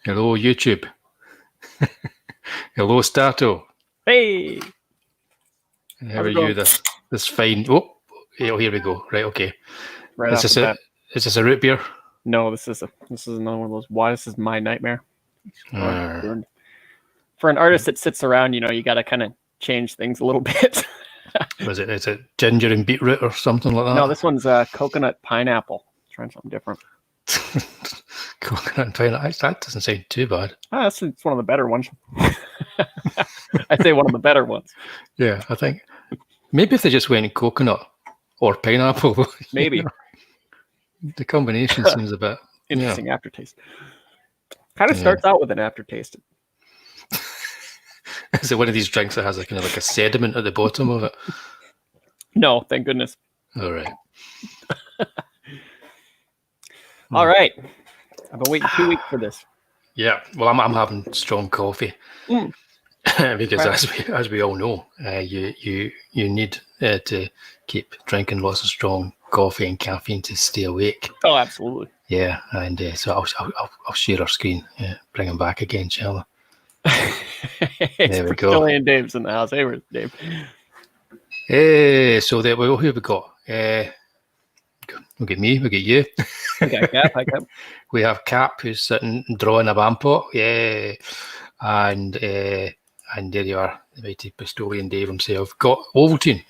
Hello, YouTube. Hello, Statto. Hey. How are you this fine? Oh, here we go. Right, okay. Right off the bat. Is this a root beer? No, this is another one of those. Why this is my nightmare. For an artist that sits around, you got to kind of change things a little bit. Is it ginger and beetroot or something like that? No, this one's coconut pineapple. Trying something different. Coconut and pineapple. That doesn't sound too bad. It's one of the better ones. I say one of the better ones. Yeah, I think maybe if they just went coconut or pineapple, maybe the combination seems a bit interesting aftertaste. Kind of starts out with an aftertaste. Is it one of these drinks that has like a sediment at the bottom of it? No, thank goodness. All right. All right. I've been waiting 2 weeks for this. Yeah. Well, I'm having strong coffee because as we all know, you need to keep drinking lots of strong coffee and caffeine to stay awake. Oh, absolutely. Yeah, and so I'll share our screen, bring him back again, shall I? There we go. Julian Dave's in the house. Hey, where's Dave? Hey, so there we go. Who have we got? We'll get me. We'll get you. We got Cap. Hi, Cap. We have Cap, who's sitting drawing a vampot. Yeah, and there you are, the mighty Pistolian Dave himself. Got Ovaltine.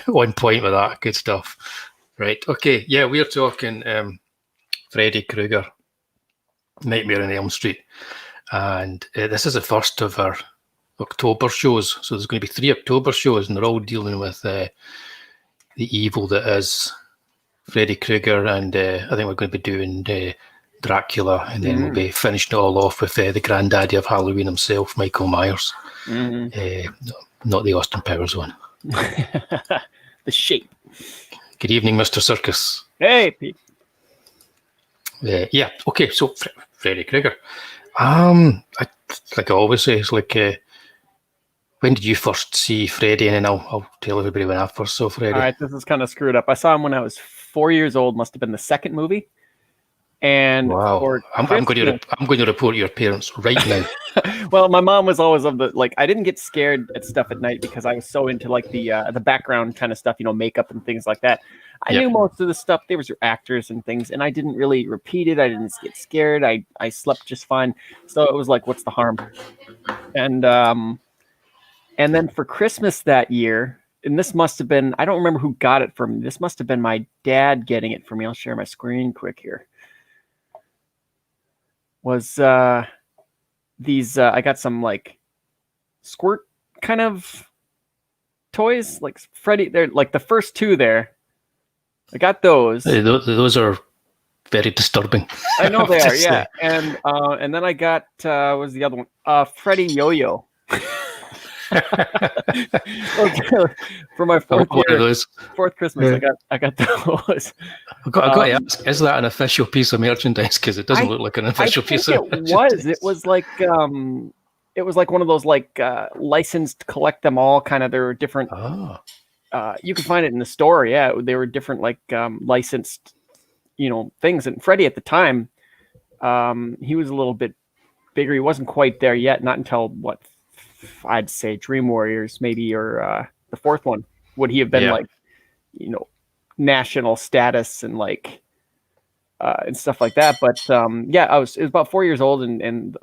1 point with that. Good stuff. Right. Okay. Yeah, we're talking Freddy Krueger, Nightmare on Elm Street. And this is the first of our October shows. So there's going to be 3 October shows, and they're all dealing with the evil that is Freddy Krueger. And I think we're going to be doing Dracula, and then we'll be finishing it all off with the granddaddy of Halloween himself, Michael Myers. Not the Austin Powers one. The Shape. Good evening, Mr. Circus. Hey, Pete. Yeah. Okay. So Freddy Krueger. Like I always say, it's like, when did you first see Freddy? And then I'll tell everybody when I first saw Freddy. All right, this is kind of screwed up. I saw him when I was 4 years old. Must have been the second movie. And wow, I'm going to report your parents right now. Well, my mom was always I didn't get scared at stuff at night because I was so into like the background kind of stuff, makeup and things like that. I knew most of the stuff. There was your actors and things, and I didn't really repeat it. I didn't get scared. I slept just fine. So it was like, what's the harm? And then for Christmas that year, and this must have been, I don't remember who got it for me. This must have been my dad getting it for me. I'll share my screen quick here. Was these I got some like squirt kind of toys, like Freddy. They're like the first 2 there. I got those. Those are very disturbing. I know they are, yeah. And then I got what was the other one? Freddy Yo-Yo. For my fourth Christmas, I got those. I got to ask, is that an official piece of merchandise? Because it doesn't look like an official piece of merchandise. It was like one of those licensed collect them all kind of. There were different. You could find it in the store. Yeah, they were different licensed, things. And Freddy at the time, he was a little bit bigger. He wasn't quite there yet. Not until I'd say Dream Warriors maybe, or the fourth one. Would he have been national status and and stuff like that? But it was about 4 years old, and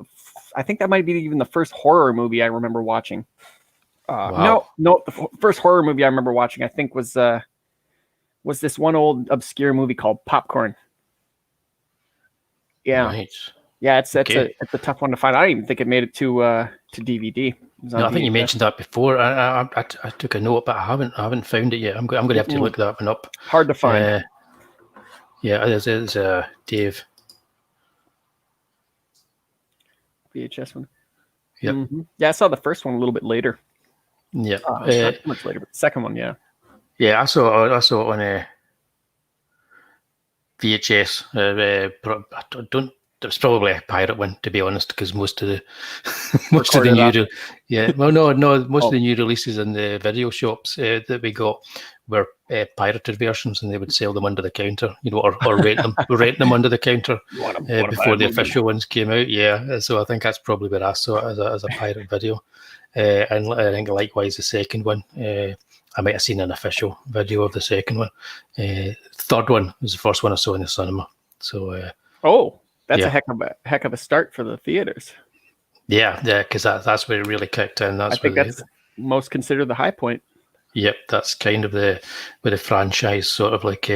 I think that might be even the first horror movie I remember watching. Wow. No, the first horror movie I remember watching, I think, was this one old obscure movie called Popcorn. Yeah. Right. Yeah, it's a tough one to find. I don't even think it made it to DVD. No, I think you mentioned that before. I took a note, but I haven't found it yet. I'm going to have to look that one up. Hard to find. Yeah, there's Dave. VHS one. Yep. Mm-hmm. Yeah, I saw the first one a little bit later. Yeah, not too much later, but the second one, yeah. Yeah, I saw it on VHS. I don't it was probably a pirate one, to be honest, because most of the most Recorded of the up. new most of the new releases in the video shops that we got were pirated versions, and they would sell them under the counter, or rent them under the counter You wanna buy before a the movie. official ones came out. Yeah, so I think that's probably where I saw it as a pirate video, and I think likewise the second one. I might have seen an official video of the second one. Third one was the first one I saw in the cinema. So. That's Yeah. a heck of a start for the theaters. Yeah, because that's where it really kicked in. I think that's most considered the high point. Yep, that's kind of where the franchise sort of like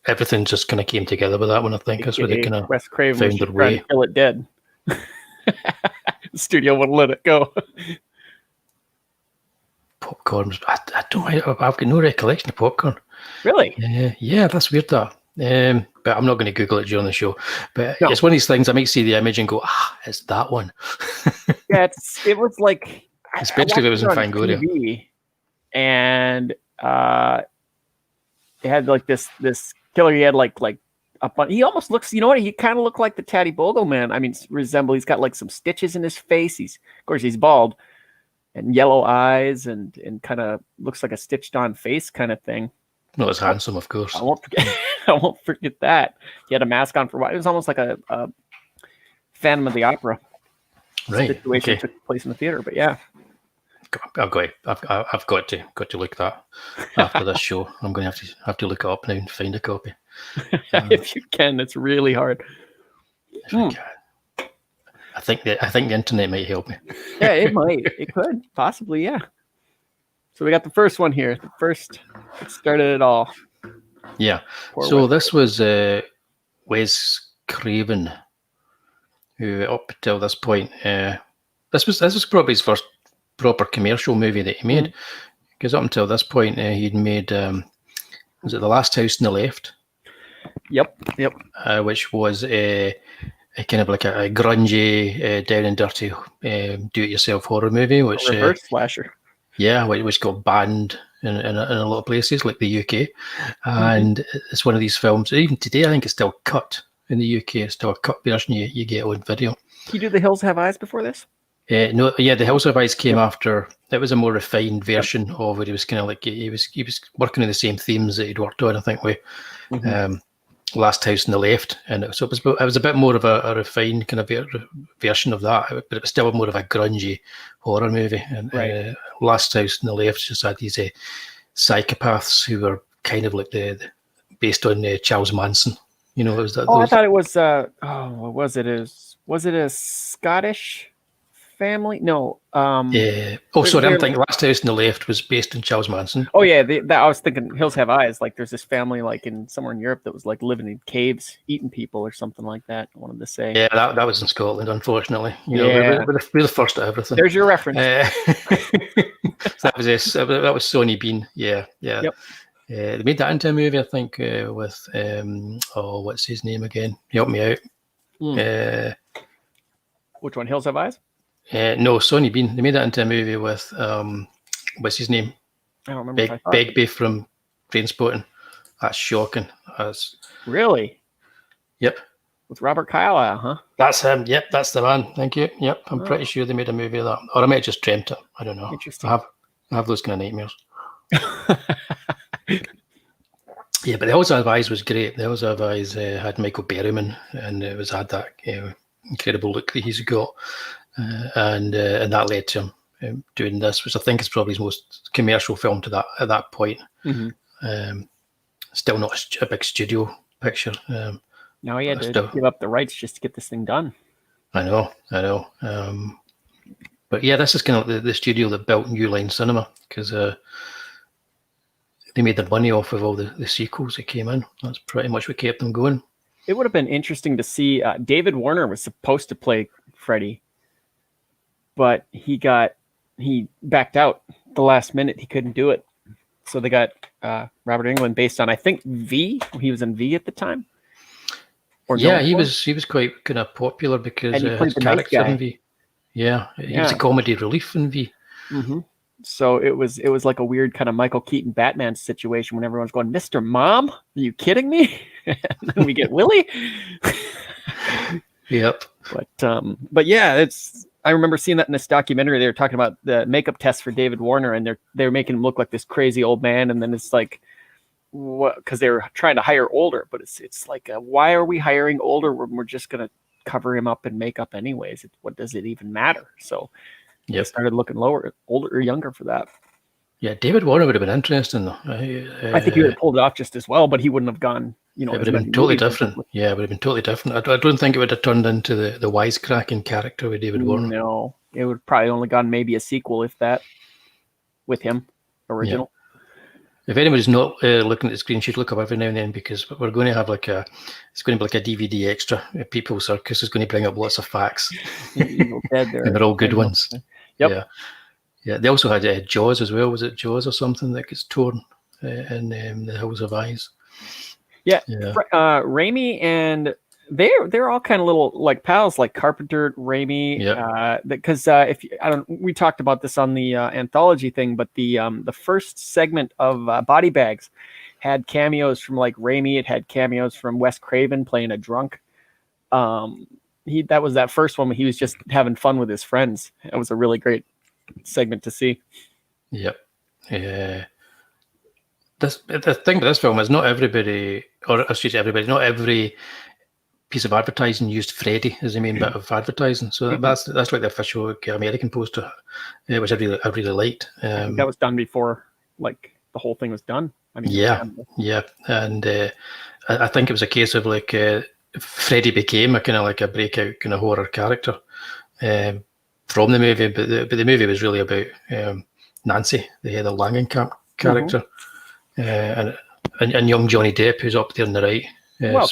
everything just kind of came together with that one. I think that's where they kind of Wes Craven found was their just trying way. to kill it dead. The studio wouldn't let it go. Popcorn. I've got no recollection of popcorn. Really? Yeah, that's weird. That. But I'm not going to Google it during the show. But No. it's one of these things. I might see the image and go, it's that one. Yeah, it was like, Especially if it was in on Fangoria. TV, and it had like this killer. He had like up on. He almost looks. You know what? He kind of looked like the Tatty Bogle Man. I mean, he's got like some stitches in his face. Of course, he's bald and yellow eyes, and kind of looks like a stitched on face kind of thing. Not as handsome, of course. I won't forget. I won't forget that. He had a mask on for a while. It was almost like a Phantom of the Opera situation. Okay. Took place in the theater. But yeah, I've got to look that after this show. I'm going to have to look it up now and find a copy. if you can, it's really hard. If I can. I think the internet might help me. Yeah, it might. It could possibly. Yeah. So we got the first one here. The first that started it all. Yeah. Poor So Wes. this was Wes Craven, who up until this point, this was probably his first proper commercial movie that he made, because up until this point he'd made was it The Last House on the Left? Yep. Which was a kind of like a grungy, down and dirty, do-it-yourself horror movie, which Reverse slasher. yeah, which got banned in a lot of places like the UK, and it's one of these films. Even today, I think it's still cut in the UK. It's still a cut version you get on video. Did you do The Hills Have Eyes before this? No, yeah, The Hills Have Eyes came after. It was a more refined version of it. He was kind of like he was working on the same themes that he'd worked on, I think, with Last House on the Left, and it was a bit more of a refined kind of version of that, but it was still more of a grungy horror movie. And Last House on the Left just had these psychopaths who were kind of like based on Charles Manson. You know, it was that. I thought it was. What was it? Was it a Scottish family? No. Yeah. Oh, sorry, I'm thinking Last House on the Left was based on Charles Manson. Oh yeah, I was thinking Hills Have Eyes. Like there's this family like in somewhere in Europe that was like living in caves, eating people or something like that. I wanted to say. Yeah, that was in Scotland, unfortunately. We're the first at everything. There's your reference. So that was Sonny Bean. Yeah. Yep. They made that into a movie, I think, with what's his name again? Help me out. Which one? Hills Have Eyes? No, Sonny Bean. They made that into a movie with what's his name? I don't remember. Begbie from Trainspotting. That's shocking. Really? Yep. With Robert Kyle, huh? That's him. Yep, that's the man. Thank you. Yep, I'm pretty sure they made a movie of that, or I might have just dreamt it. I don't know. Interesting. I have those kind of nightmares. Yeah, but The Hills Have Eyes was great. The Hills Have Eyes had Michael Berryman, and it had that incredible look that he's got, and that led to him doing this, which I think is probably his most commercial film at that point. Still not a big studio picture. No, he had to give up the rights just to get this thing done. I know. But yeah, this is kind of the studio that built New Line Cinema, because they made their money off of all the sequels that came in. That's pretty much what kept them going. It would have been interesting to see. David Warner was supposed to play Freddy, but he backed out the last minute. He couldn't do it. So they got Robert Englund based on, I think, V. He was in V at the time. He was quite kind of popular because his character in V. Yeah, he was a comedy relief in V. So it was like a weird kind of Michael Keaton Batman situation when everyone's going, Mr. Mom, are you kidding me? And then we get Wullie. Yep. But yeah, I remember seeing that in this documentary. They were talking about the makeup test for David Warner, and they're making him look like this crazy old man, and then it's like, what? Because they were trying to hire older, but it's like, why are we hiring older when we're just gonna cover him up in makeup anyways? What does it even matter? So Yep. started looking older or younger for that. Yeah, David Warner would have been interesting though. I think he would have pulled it off just as well, but he wouldn't have gone. You know, it would have been totally different. Yeah, it would have been totally different. I don't think it would have turned into the wisecracking character with David Warner. No, it would probably only gone maybe a sequel, if that, with him original. Yeah. If anybody's not looking at the screen, should look up every now and then, because we're going to have it's going to be like a DVD extra. People Circus is going to bring up lots of facts. Evil Dead there. And they're all good ones. Yep. Yeah. Yeah. They also had Jaws as well. Was it Jaws or something that gets torn in the Hills of Eyes? Yeah. Raimi and they're all kind of little like pals, like Carpenter, Raimi. Yeah. Because we talked about this on the anthology thing, but the first segment of Body Bags had cameos from like Raimi. It had cameos from Wes Craven playing a drunk. That was that first one when he was just having fun with his friends. It was a really great segment to see. Yep. Yeah. The thing with this film is not everybody, or excuse me, everybody, not every piece of advertising used Freddy as the main bit of advertising. So that's like the official American poster, which I really liked. I think that was done before like the whole thing was done. I mean, yeah, and I think it was a case of like Freddy became a kind of like a breakout kind of horror character from the movie, but the movie was really about Nancy, the Heather Langenkamp character. And young Johnny Depp, who's up there on the right.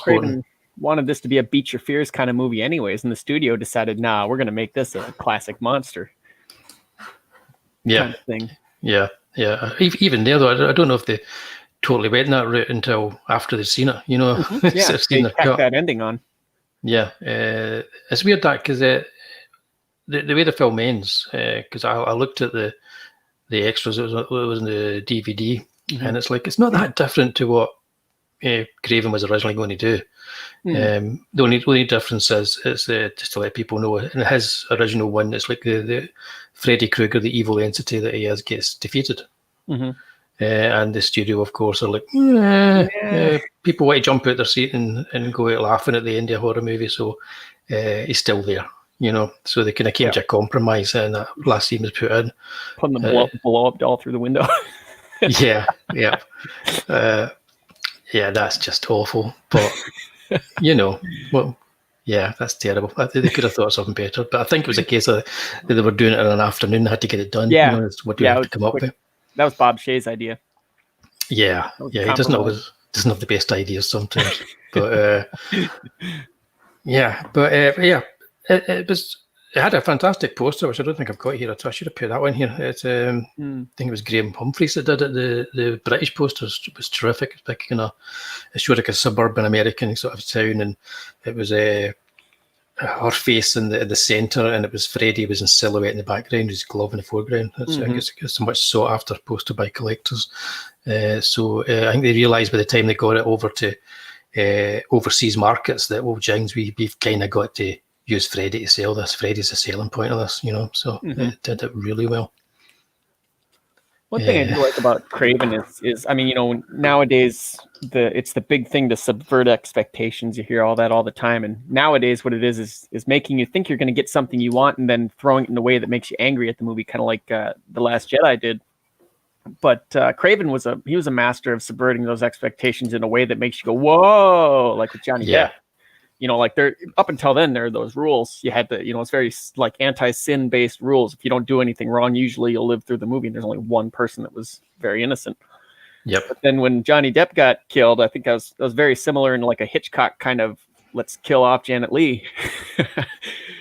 Craven wanted this to be a beat your fears kind of movie anyways, and the studio decided, nah, we're going to make this a classic monster kind of thing. Yeah. Even there, though, I don't know if they totally went that route until after they'd seen it, you know. Yeah, they tacked that ending on. Yeah. It's weird that, because the way the film ends, because I looked at the extras, it was in the DVD, and it's like, it's not that different to what Craven was originally going to do. The only difference is it's just to let people know, in his original one, it's like the Freddy Krueger, the evil entity that he is, gets defeated. And the studio, of course, are like, people want to jump out their seat and go out laughing at the end of a horror movie, so he's still there, you know. So they kind of came to a compromise, and that last scene was put in. Putting the blow up doll through the window. Yeah. Yeah, that's just awful. But, you know, well, yeah, that's terrible. They could have thought of something better. But I think it was a case of that they were doing it in an afternoon. They had to get it done. Yeah. You know, what do you have to come up with? That was Bob Shaye's idea. Yeah. He doesn't have the best ideas sometimes. But, it had a fantastic poster, which I don't think I've got here. I should have put that one here. It's, I think it was Graham Humphreys that did it. The British poster was terrific. It's like it showed like a suburban American sort of town, and it was her face in the centre, and it was Freddy was in silhouette in the background, his glove in the foreground. I guess it's a much sought after poster by collectors. So I think they realised by the time they got it over to overseas markets that, well, Jings, we've kind of got to use Freddy to sell this. Freddy's the selling point of this, you know. So it did it really well. One thing I do like about Craven is I mean, you know, nowadays it's the big thing to subvert expectations. You hear all that all the time, and nowadays what it is making you think you're going to get something you want, and then throwing it in a way that makes you angry at the movie, kind of like The Last Jedi did. But Craven was a master of subverting those expectations in a way that makes you go, whoa, like with Johnny Depp. You know, like up until then, there are those rules. You had to, you know, it's very like anti-sin based rules. If you don't do anything wrong, usually you'll live through the movie. And there's only one person that was very innocent. Yep. But then when Johnny Depp got killed, I think that was very similar in like a Hitchcock kind of let's kill off Janet Leigh.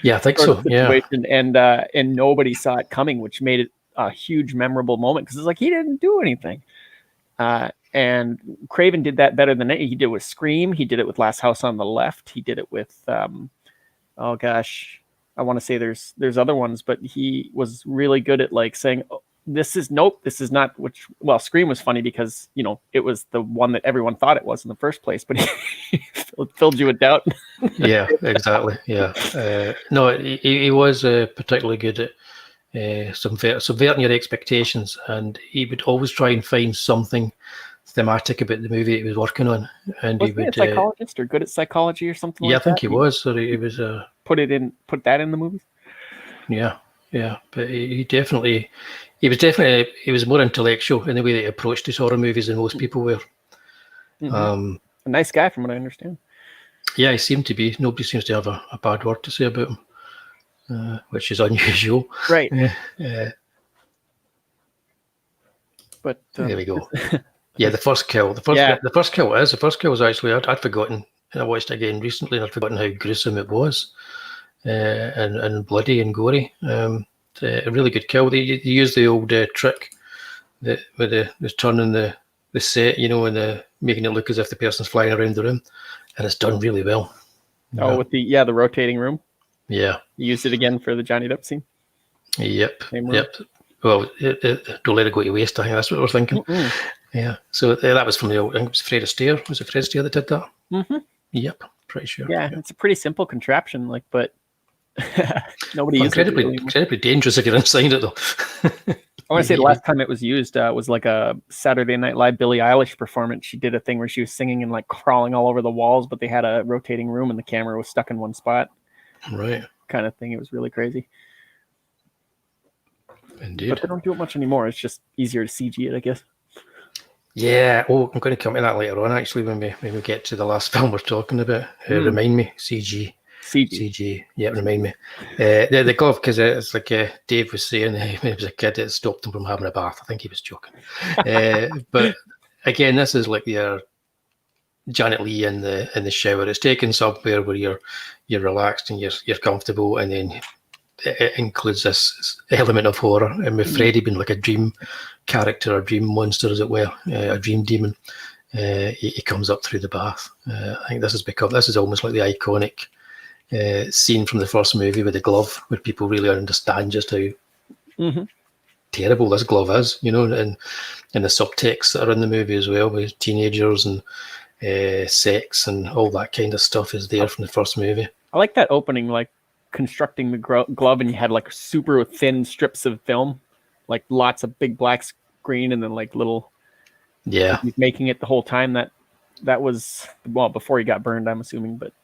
Yeah, I think so. Yeah. And nobody saw it coming, which made it a huge memorable moment because it's like he didn't do anything. And Craven did that better than he did with Scream. He did it with Last House on the Left. He did it with, I want to say there's other ones, but he was really good at like saying, this is not. Which, well, Scream was funny because it was the one that everyone thought it was in the first place, but it filled you with doubt. Yeah, exactly. Yeah, no, he was particularly good at subverting your expectations, and he would always try and find something thematic about the movie he was working on, and Was he a psychologist or good at psychology or something like that? Yeah, I think he was. So he was put that in the movies. Yeah, but he was more intellectual in the way that he approached his horror movies than most people were. Mm-hmm. A nice guy, from what I understand. Yeah, he seemed to be. Nobody seems to have a bad word to say about him, which is unusual. Right. But there we go. Yeah, the first kill. The first kill was actually I'd forgotten. And I watched it again recently, and I'd forgotten how gruesome it was, and bloody and gory. A really good kill. They used the old trick with the turning the set, and making it look as if the person's flying around the room, and it's done really well. With the rotating room. Yeah, you used it again for the Johnny Depp scene. Yep. Well, don't let it go to waste. I think that's what we're thinking. Mm-hmm. Yeah. So that was from the old. I think it was Fred Astaire. Was it Fred Astaire that did that? Mm-hmm. Yep, pretty sure. Yeah, it's a pretty simple contraption, but nobody uses it. Incredibly dangerous if you're inside it, though. I want to say the last time it was used was like a Saturday Night Live Billie Eilish performance. She did a thing where she was singing and like crawling all over the walls, but they had a rotating room and the camera was stuck in one spot. Right. Kind of thing. It was really crazy. Indeed. But they don't do it much anymore. It's just easier to CG it, I guess. Yeah. Oh, I'm going to come to that later on, actually, when we get to the last film we're talking about. Remind me, CG. Yeah, remind me. The glove, because it's like Dave was saying, when he was a kid, it stopped him from having a bath. I think he was joking. But again, this is like your Janet Leigh in the shower. It's taken somewhere where you're relaxed and you're comfortable, and then it includes this element of horror. And with Freddy being like a dream character, or dream monster, as it were, a dream demon, he comes up through the bath. I think this is almost like the iconic scene from the first movie with the glove, where people really understand just how terrible this glove is, and the subtext that are in the movie as well, with teenagers and sex and all that kind of stuff is there from the first movie. I like that opening, like constructing the glove, and you had like super thin strips of film, like lots of big black screen, and then like little. Yeah, he's making it the whole time. That was before he got burned, I'm assuming, but.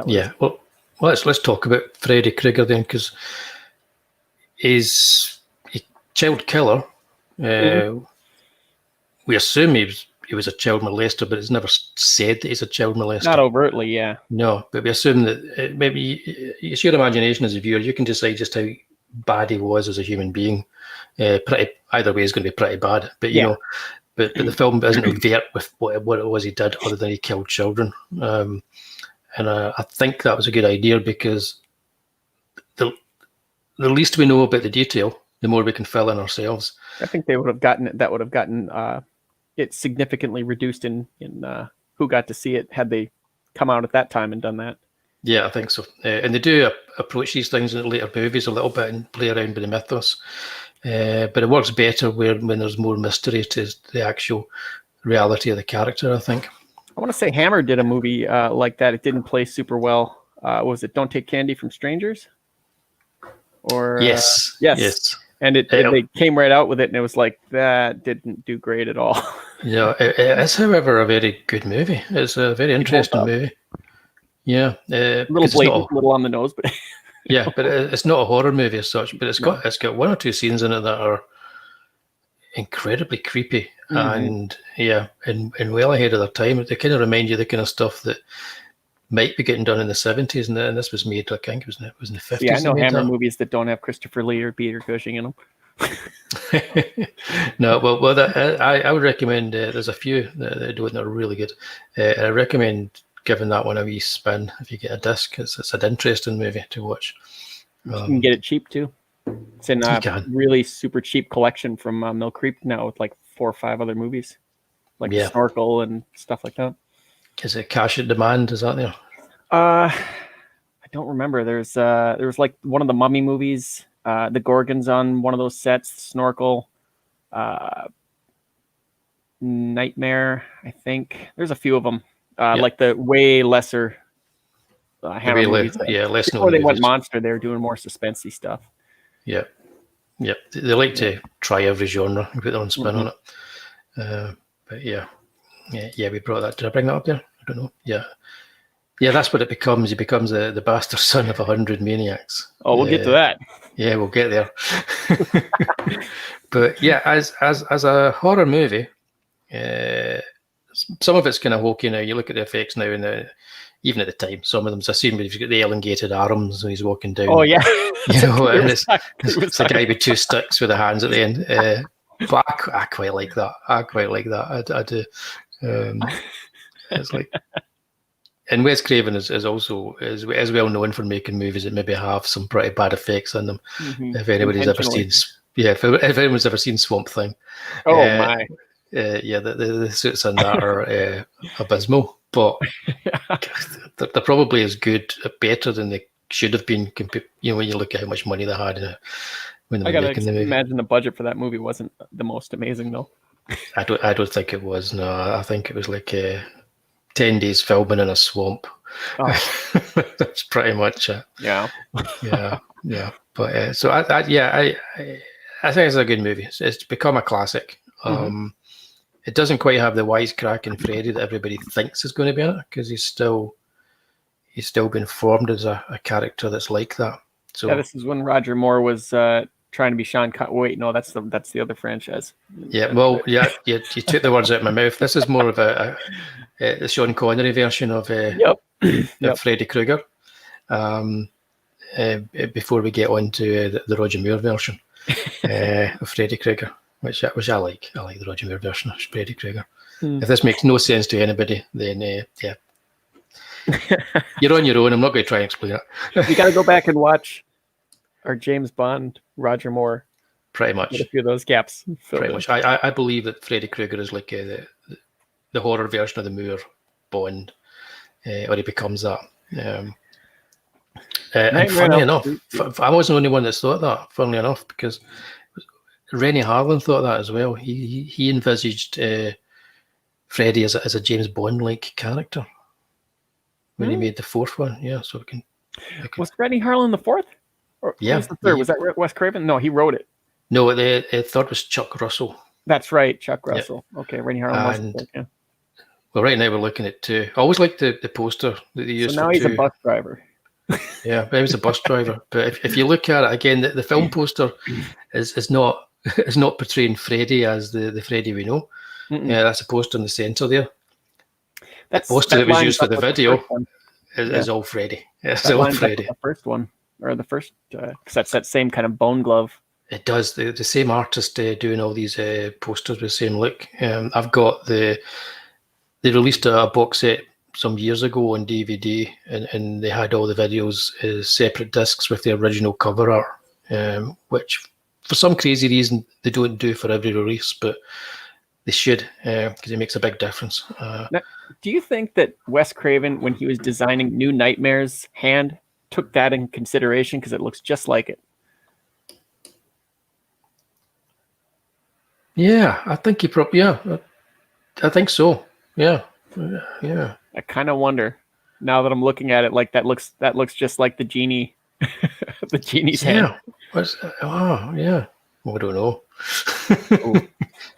Yeah, well, let's talk about Freddy Krueger then, because he's a child killer. We assume he was a child molester, but it's never said that he's a child molester. Not overtly, yeah. No, but we assume that maybe it's your imagination as a viewer. You can decide just how bad he was as a human being. Either way is going to be pretty bad. But but the film isn't overt with what it was he did, other than he killed children. And I think that was a good idea, because the least we know about the detail, the more we can fill in ourselves. I think they would have gotten it significantly reduced in who got to see it had they come out at that time and done that. Yeah, I think so. And they do approach these things in the later movies a little bit and play around with the mythos. But it works better when there's more mystery to the actual reality of the character, I think. I want to say Hammer did a movie like that. It didn't play super well. Was it Don't Take Candy from Strangers? Or yes. And they came right out with it, and it was like, that didn't do great at all. Yeah, it's, however, a very good movie. It's a very interesting movie. Yeah. A little blatant, a little on the nose, but... Yeah, but it's not a horror movie as such, but it's got one or two scenes in it that are incredibly creepy and well ahead of their time. They kind of remind you of the kind of stuff that might be getting done in the 70s, and this was made, I think it was in the 50s. Yeah, I know Hammer movies that don't have Christopher Lee or Peter Cushing in them. No, well, I would recommend. There's a few that do it that are really good. I recommend giving that one a wee spin if you get a disc. It's an interesting movie to watch. You can get it cheap too. It's in a really super cheap collection from Mill Creek now, with like 4 or 5 other movies, like Snorkel and stuff like that. Is it Cash at Demand? Is that there? I don't remember. There was like one of the Mummy movies. The Gorgon's on one of those sets. Snorkel, Nightmare. I think there's a few of them. Like the way lesser Hammer movies. Less known Before they went movies. monster, they were doing more suspensey stuff. Yeah. They like to try every genre and put their own spin on it. But yeah, we brought that. Did I bring that up there? I don't know. Yeah, that's what it becomes. He becomes the bastard son of 100 maniacs. Oh, we'll get to that. Yeah, we'll get there. But yeah, as a horror movie, some of it's kind of hokey now. You look at the effects now, and even at the time, some of them. I've seen where he's got the elongated arms when he's walking down. Oh yeah, you know, and it's a guy with two sticks with the hands at the end. But I quite like that. I do. It's like, and Wes Craven is also is well known for making movies that maybe have some pretty bad effects in them. If anybody's ever seen, if anyone's ever seen Swamp Thing, my. The suits in that are abysmal, but they're probably as good, better than they should have been. You know, when you look at how much money they had when they were making the movie. Imagine the budget for that movie wasn't the most amazing, though. I don't think it was. No, I think it was like 10 days filming in a swamp. Oh. That's pretty much it. Yeah. But so I think it's a good movie. It's become a classic. It doesn't quite have the wisecracking Freddy that everybody thinks is going to be in it, because he's still been formed as a character that's like that. So this is when Roger Moore was trying to be Sean Wait, no, that's the other franchise. Yeah, well, you took the words out of my mouth. This is more of a Sean Connery version of Freddy Krueger. Before we get on to the Roger Moore version of Freddy Krueger, which I like. I like the Roger Moore version of Freddy Krueger. If this makes no sense to anybody, then you're on your own. I'm not going to try and explain it. You got to go back and watch our James Bond, Roger Moore. Pretty much. Get a few of those gaps. Pretty much. I believe that Freddy Krueger is like the horror version of the Moore Bond, or he becomes that. And funny enough, I wasn't the only one that thought that, funnily enough, because Rennie Harlan thought that as well. He envisaged Freddy as a James Bond-like character when he made the fourth one. Yeah, so we can. Was Rennie Harlan the fourth? Or was the third? Was that Wes Craven? No, he wrote it. No, the third was Chuck Russell. That's right, Chuck Russell. Yeah. Okay, Rennie Harlan was the third, yeah. Well, right now we're looking at two. I always liked the poster that they used. So now he's a bus driver. Yeah, he was a bus driver. But if you look at it again, the film poster is not portraying Freddy as the Freddy we know. Yeah, that's a poster in the centre there. The poster that was used for the video is all Freddy. It's all Freddy. The first one, or the first, because that's that same kind of bone glove. It does. The same artist doing all these posters with the same look. I've got they released a box set some years ago on DVD, and they had all the videos as separate discs with the original cover art, which for some crazy reason they don't do for every release, but they should, because it makes a big difference. Now, do you think that Wes Craven, when he was designing New Nightmare's hand, took that in consideration because it looks just like it? Yeah, I think he probably. Yeah, I think so. Yeah. I kind of wonder now that I'm looking at it, like that looks just like the genie, the genie's hand. Oh, yeah. Well, I don't know.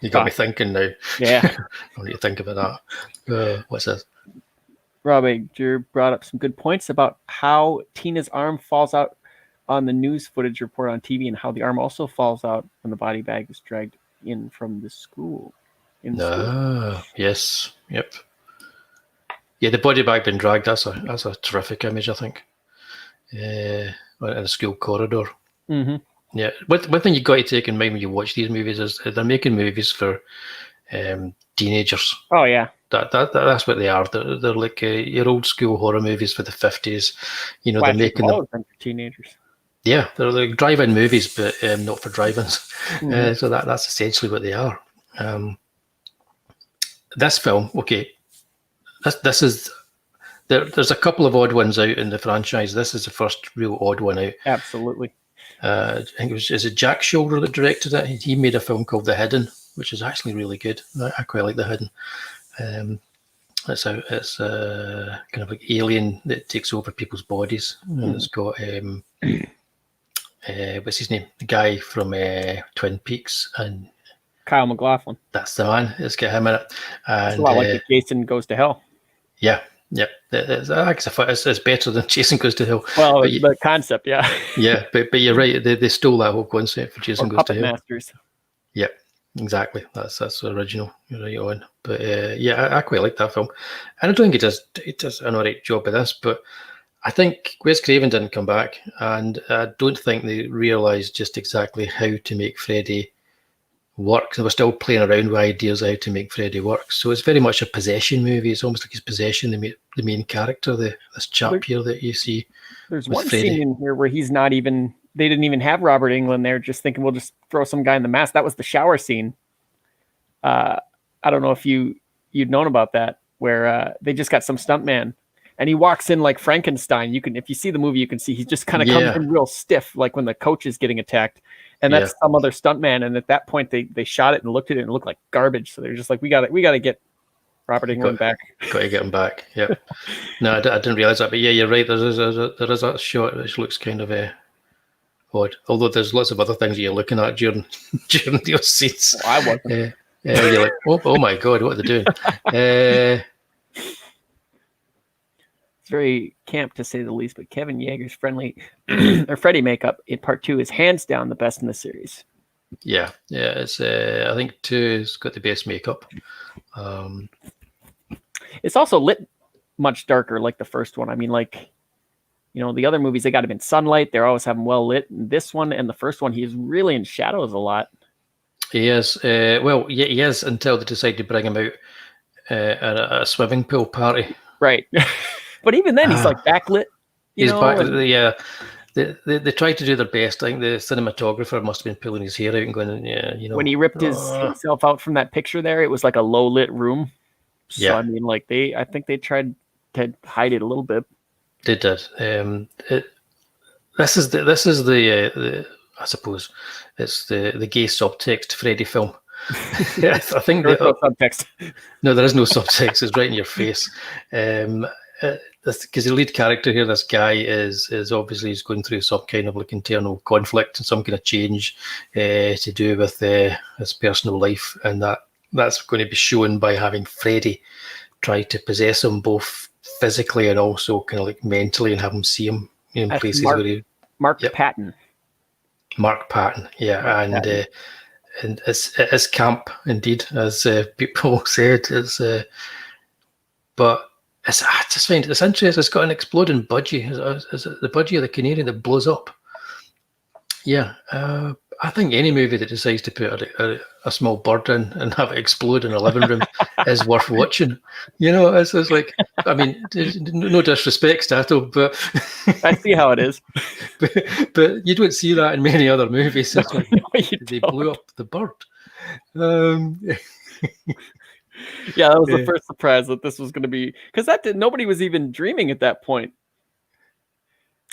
You got me thinking now. Yeah. I need to think about that. What's this? Rob Ager brought up some good points about how Tina's arm falls out on the news footage report on TV, and how the arm also falls out when the body bag is dragged in from the school. Yes. Yep. Yeah, the body bag being dragged, that's a terrific image, I think. In a school corridor. Mm-hmm. Yeah. One thing you've got to take in mind when you watch these movies is they're making movies for teenagers. Oh, yeah. That's what they are. They're like your old school horror movies for the 50s. You know, they're making them for teenagers. Yeah, they're like drive-in movies, but not for drive-ins. Mm-hmm. So that's essentially what they are. This film, okay, this is there's a couple of odd ones out in the franchise. This is the first real odd one out. Absolutely. I think is it Jack Shoulder that directed it? He made a film called The Hidden, which is actually really good. I quite like The Hidden. It's kind of like alien that takes over people's bodies. It's got what's his name? The guy from Twin Peaks, and Kyle MacLachlan. That's the man. Let's get him in it. And, it's a lot like the Jason Goes to Hell. Yeah. It's better than Jason Goes to Hell. Well, the concept, yeah. Yeah, but you're right. They stole that whole concept for Jason Goes to Hell. Masters. Yeah, exactly. That's the original. You're right on. But I quite like that film, and I don't think it does an alright job of this. But I think Wes Craven didn't come back, and I don't think they realised just exactly how to make Freddy work. They were still playing around with ideas of how to make Freddy work. So it's very much a possession movie. It's almost like his possession, the main character, this chap here that you see. There's one scene in here where he's not even, they didn't even have Robert Englund there, just thinking we'll just throw some guy in the mask. That was the shower scene. I don't know if you'd known about that, where they just got some stuntman and he walks in like Frankenstein. If you see the movie, you can see he just kind of comes in real stiff, like when the coach is getting attacked. And that's some other stuntman. And at that point, they shot it and looked at it and it looked like garbage. So they're just like, we got to get Robert Englund back. Got to get him back. Yeah. No, I didn't realize that. But yeah, you're right. There is a shot which looks kind of odd. Although there's lots of other things you're looking at during those scenes. Well, I wasn't. You're like, oh my God, what are they doing? It's very camp to say the least, but Kevin Yeager's Freddy makeup in part 2 is hands down the best in the series. Yeah, it's I think 2's got the best makeup. It's also lit much darker, like the first one. I mean, like, the other movies, they got him in sunlight. They're always having well lit. And this one and the first one, he's really in shadows a lot. He is. He is until they decide to bring him out at a swimming pool party. Right. But even then, he's like backlit. He's backlit. Yeah. They tried to do their best. I think the cinematographer must have been pulling his hair out and going, When he ripped himself out from that picture there, it was like a low lit room. So, yeah. I mean, like I think they tried to hide it a little bit. They did. This is the I suppose it's the gay subtext Freddy film. I think there's no subtext. No, there is no subtext. It's right in your face. Because the lead character here, this guy is obviously he's going through some kind of like internal conflict and some kind of change to do with his personal life, and that's going to be shown by having Freddy try to possess him both physically and also kind of like mentally, and have him see him in places where he. Mark Patton. Mark Patton, yeah, Mark Patton. And it's camp indeed, as people said. But I just find it's interesting. It's got an exploding budgie. Is it the budgie of the canary that blows up? Yeah, I think any movie that decides to put a small bird in and have it explode in a living room is worth watching. It's like, I mean, no disrespect, Statto, but I see how it is. But you don't see that in many other movies. It's like, they blew up the bird. Yeah, that was the first surprise that this was going to be, because nobody was even dreaming at that point.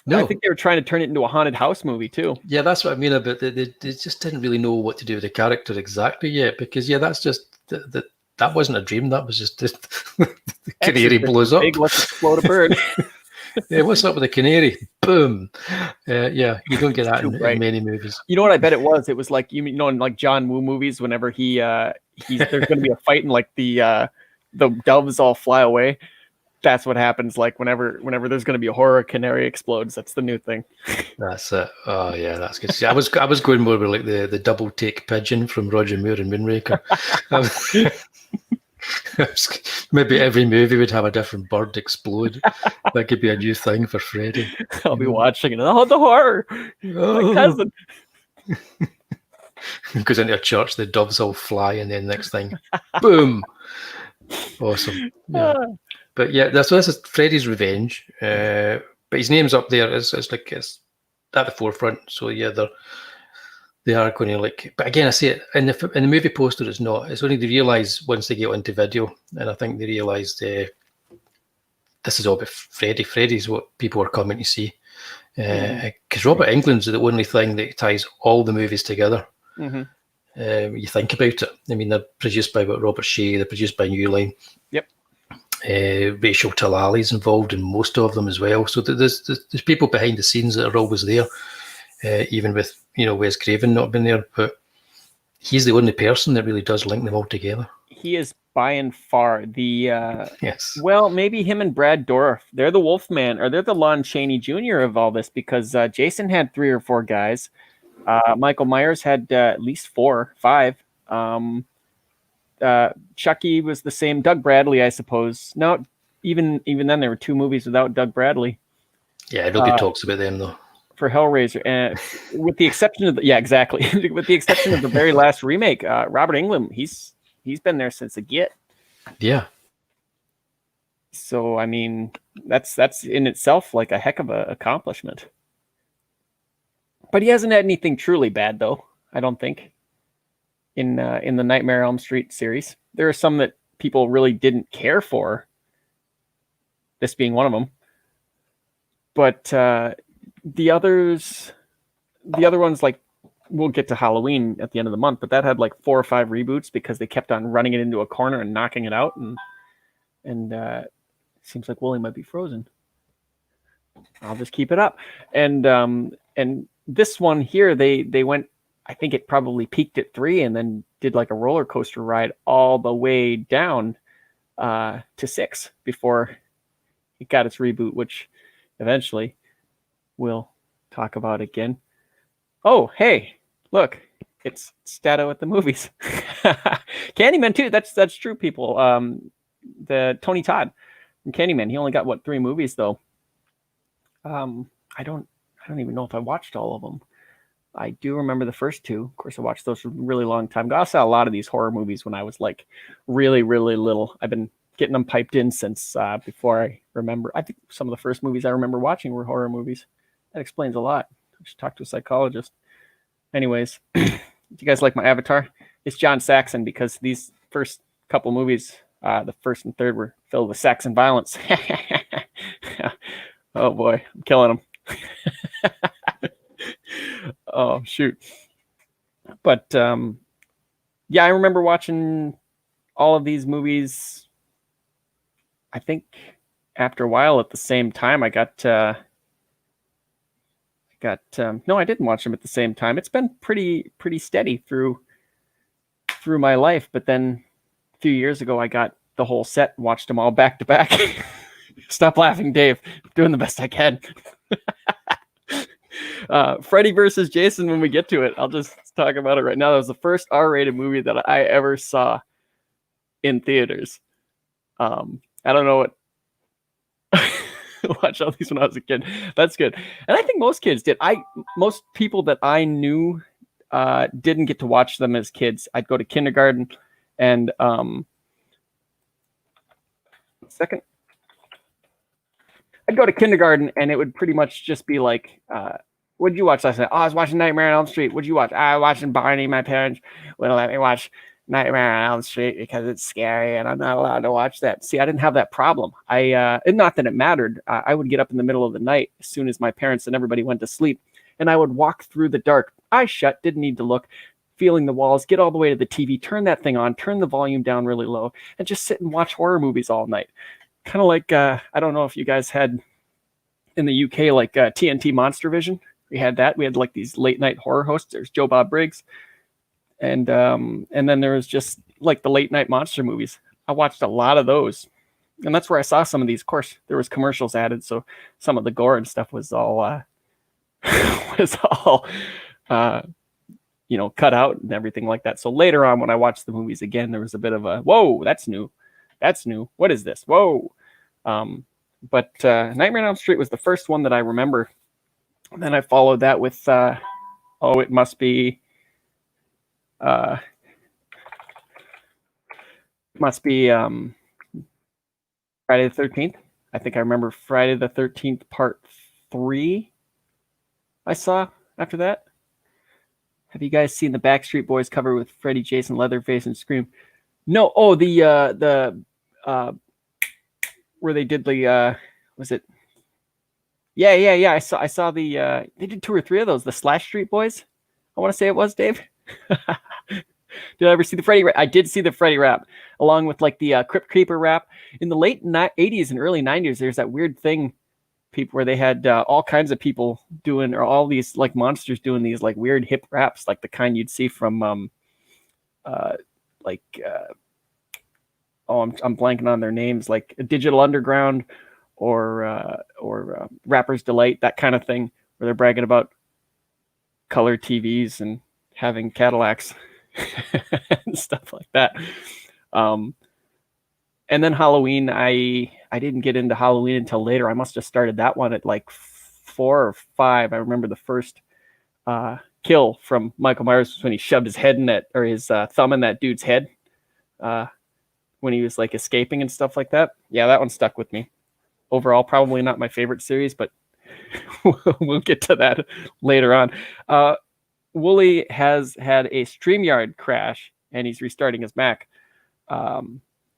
No, I think they were trying to turn it into a haunted house movie too. Yeah, that's what I mean about they just didn't really know what to do with the character exactly yet, because that's just that wasn't a dream. That was just the canary blows up. Let's explode a bird. Yeah, what's up with the canary? Boom. Yeah, you don't get that in many movies. You know what I bet it was? It was like in like John Woo movies, whenever there's going to be a fight and like the doves all fly away. That's what happens. Like whenever there's going to be a horror, canary explodes. That's the new thing. That's it. Oh yeah, that's good. See, I was going more with like the double take pigeon from Roger Moore and Moonraker. Maybe every movie would have a different bird explode. That could be a new thing for Freddy. I'll be watching it. Oh, the horror! My cousin goes into a church. The doves all fly, and then next thing, boom! Awesome. Yeah. But yeah, this is Freddy's Revenge. But his name's up there. It's at the forefront. So yeah, they are going to like. But again, I say it in the movie poster. It's not. It's only they realise once they get onto video, and I think they realised this is all about Freddy. Freddy's what people are coming to see. Because Robert Englund's the only thing that ties all the movies together. Mm-hmm. You think about it. I mean, they're produced by Robert Shea, they're produced by New Line. Yep. Rachel Talali's involved in most of them as well. So there's people behind the scenes that are always there, even with Wes Craven not being there. But he's the only person that really does link them all together. He is by and far the yes. Well, maybe him and Brad Dourif. They're the Wolfman, or they're the Lon Chaney Jr. of all this, because Jason had 3 or 4 guys. Michael Myers had at least 4, 5. Chucky was the same. Doug Bradley, I suppose. No, even then, there were 2 movies without Doug Bradley. Yeah, nobody talks about them though. For Hellraiser, and with the exception of exactly, with the exception of the very last remake, Robert Englund, he's been there since the get. Yeah. So I mean, that's in itself like a heck of an accomplishment. But he hasn't had anything truly bad, though. I don't think. In the Nightmare on Elm Street series, there are some that people really didn't care for. This being one of them. But the other ones, like, we'll get to Halloween at the end of the month, but that had like 4 or 5 reboots because they kept on running it into a corner and knocking it out, and it seems like Wullie might be frozen. I'll just keep it up. And this one here, they went, I think it probably peaked at 3 and then did like a roller coaster ride all the way down to 6 before it got its reboot, which eventually we'll talk about again. Oh, hey, look, it's Statto at the movies. Candyman too. That's true, people. The Tony Todd from Candyman. He only got 3 movies though. I don't even know if I watched all of them. I do remember the first 2. Of course, I watched those for a really long time ago. I saw a lot of these horror movies when I was like really, really little. I've been getting them piped in since before I remember. I think some of the first movies I remember watching were horror movies. That explains a lot. I should talk to a psychologist. Anyways, do you guys like my avatar? It's John Saxon, because these first couple movies, the first and third, were filled with sex and violence. Oh boy, I'm killing him. Oh shoot. But yeah, I remember watching all of these movies. I think after a while, at the same time, I got no, I didn't watch them at the same time. It's been pretty steady through my life. But then a few years ago, I got the whole set and watched them all back to back. Stop laughing, Dave. I'm doing the best I can. Freddy versus Jason, when we get to it, I'll just talk about it right now. That was the first R-rated movie that I ever saw in theaters. I don't know what. Watch all these when I was a kid. That's good. And I think most kids did. Most people that I knew didn't get to watch them as kids. I'd go to kindergarten and I'd go to kindergarten and it would pretty much just be like, what did you watch last night? Oh, I was watching Nightmare on Elm Street. What did you watch? I was watching Barney. My parents wouldn't let me watch Nightmare on Elm Street because it's scary and I'm not allowed to watch that. See, I didn't have that problem. And not that it mattered. I would get up in the middle of the night as soon as my parents and everybody went to sleep, and I would walk through the dark, eyes shut, didn't need to look, feeling the walls, get all the way to the TV, turn that thing on, turn the volume down really low, and just sit and watch horror movies all night. Kind of like, I don't know if you guys had in the UK, like TNT Monster Vision. We had that. We had like these late night horror hosts. There's Joe Bob Briggs. And then there was just like the late night monster movies. I watched a lot of those, and that's where I saw some of these. Of course, there was commercials added, so some of the gore and stuff was all cut out and everything like that. So later on, when I watched the movies again, there was a bit of a whoa, that's new. What is this? Whoa. But Nightmare on Elm Street was the first one that I remember. And then I followed that with it must be. Friday the 13th. I think I remember Friday the 13th part 3 I saw after that. Have you guys seen the Backstreet Boys cover with Freddy, Jason, Leatherface, and Scream? No. Oh, the where they did the was it Yeah. I saw the they did 2 or 3 of those. The Slash Street Boys. I want to say it was Dave. Did I ever see the Freddy? I did see the Freddy rap, along with like the Crypt Keeper rap in the late '80s and early '90s. There's that weird thing, people, where they had all kinds of people doing, or all these like monsters doing these like weird hip raps, like the kind you'd see from like I'm blanking on their names, like Digital Underground or Rapper's Delight, that kind of thing, where they're bragging about color TVs and having Cadillacs and stuff like that. And then Halloween, I didn't get into Halloween until later. I must have started that one at like 4 or 5. I remember the first kill from Michael Myers was when he shoved his head in that, or his thumb in that dude's head when he was like escaping and stuff like that. Yeah, that one stuck with me. Overall, probably not my favorite series, but we'll get to that later on. Wullie has had a StreamYard crash, and he's restarting his Mac.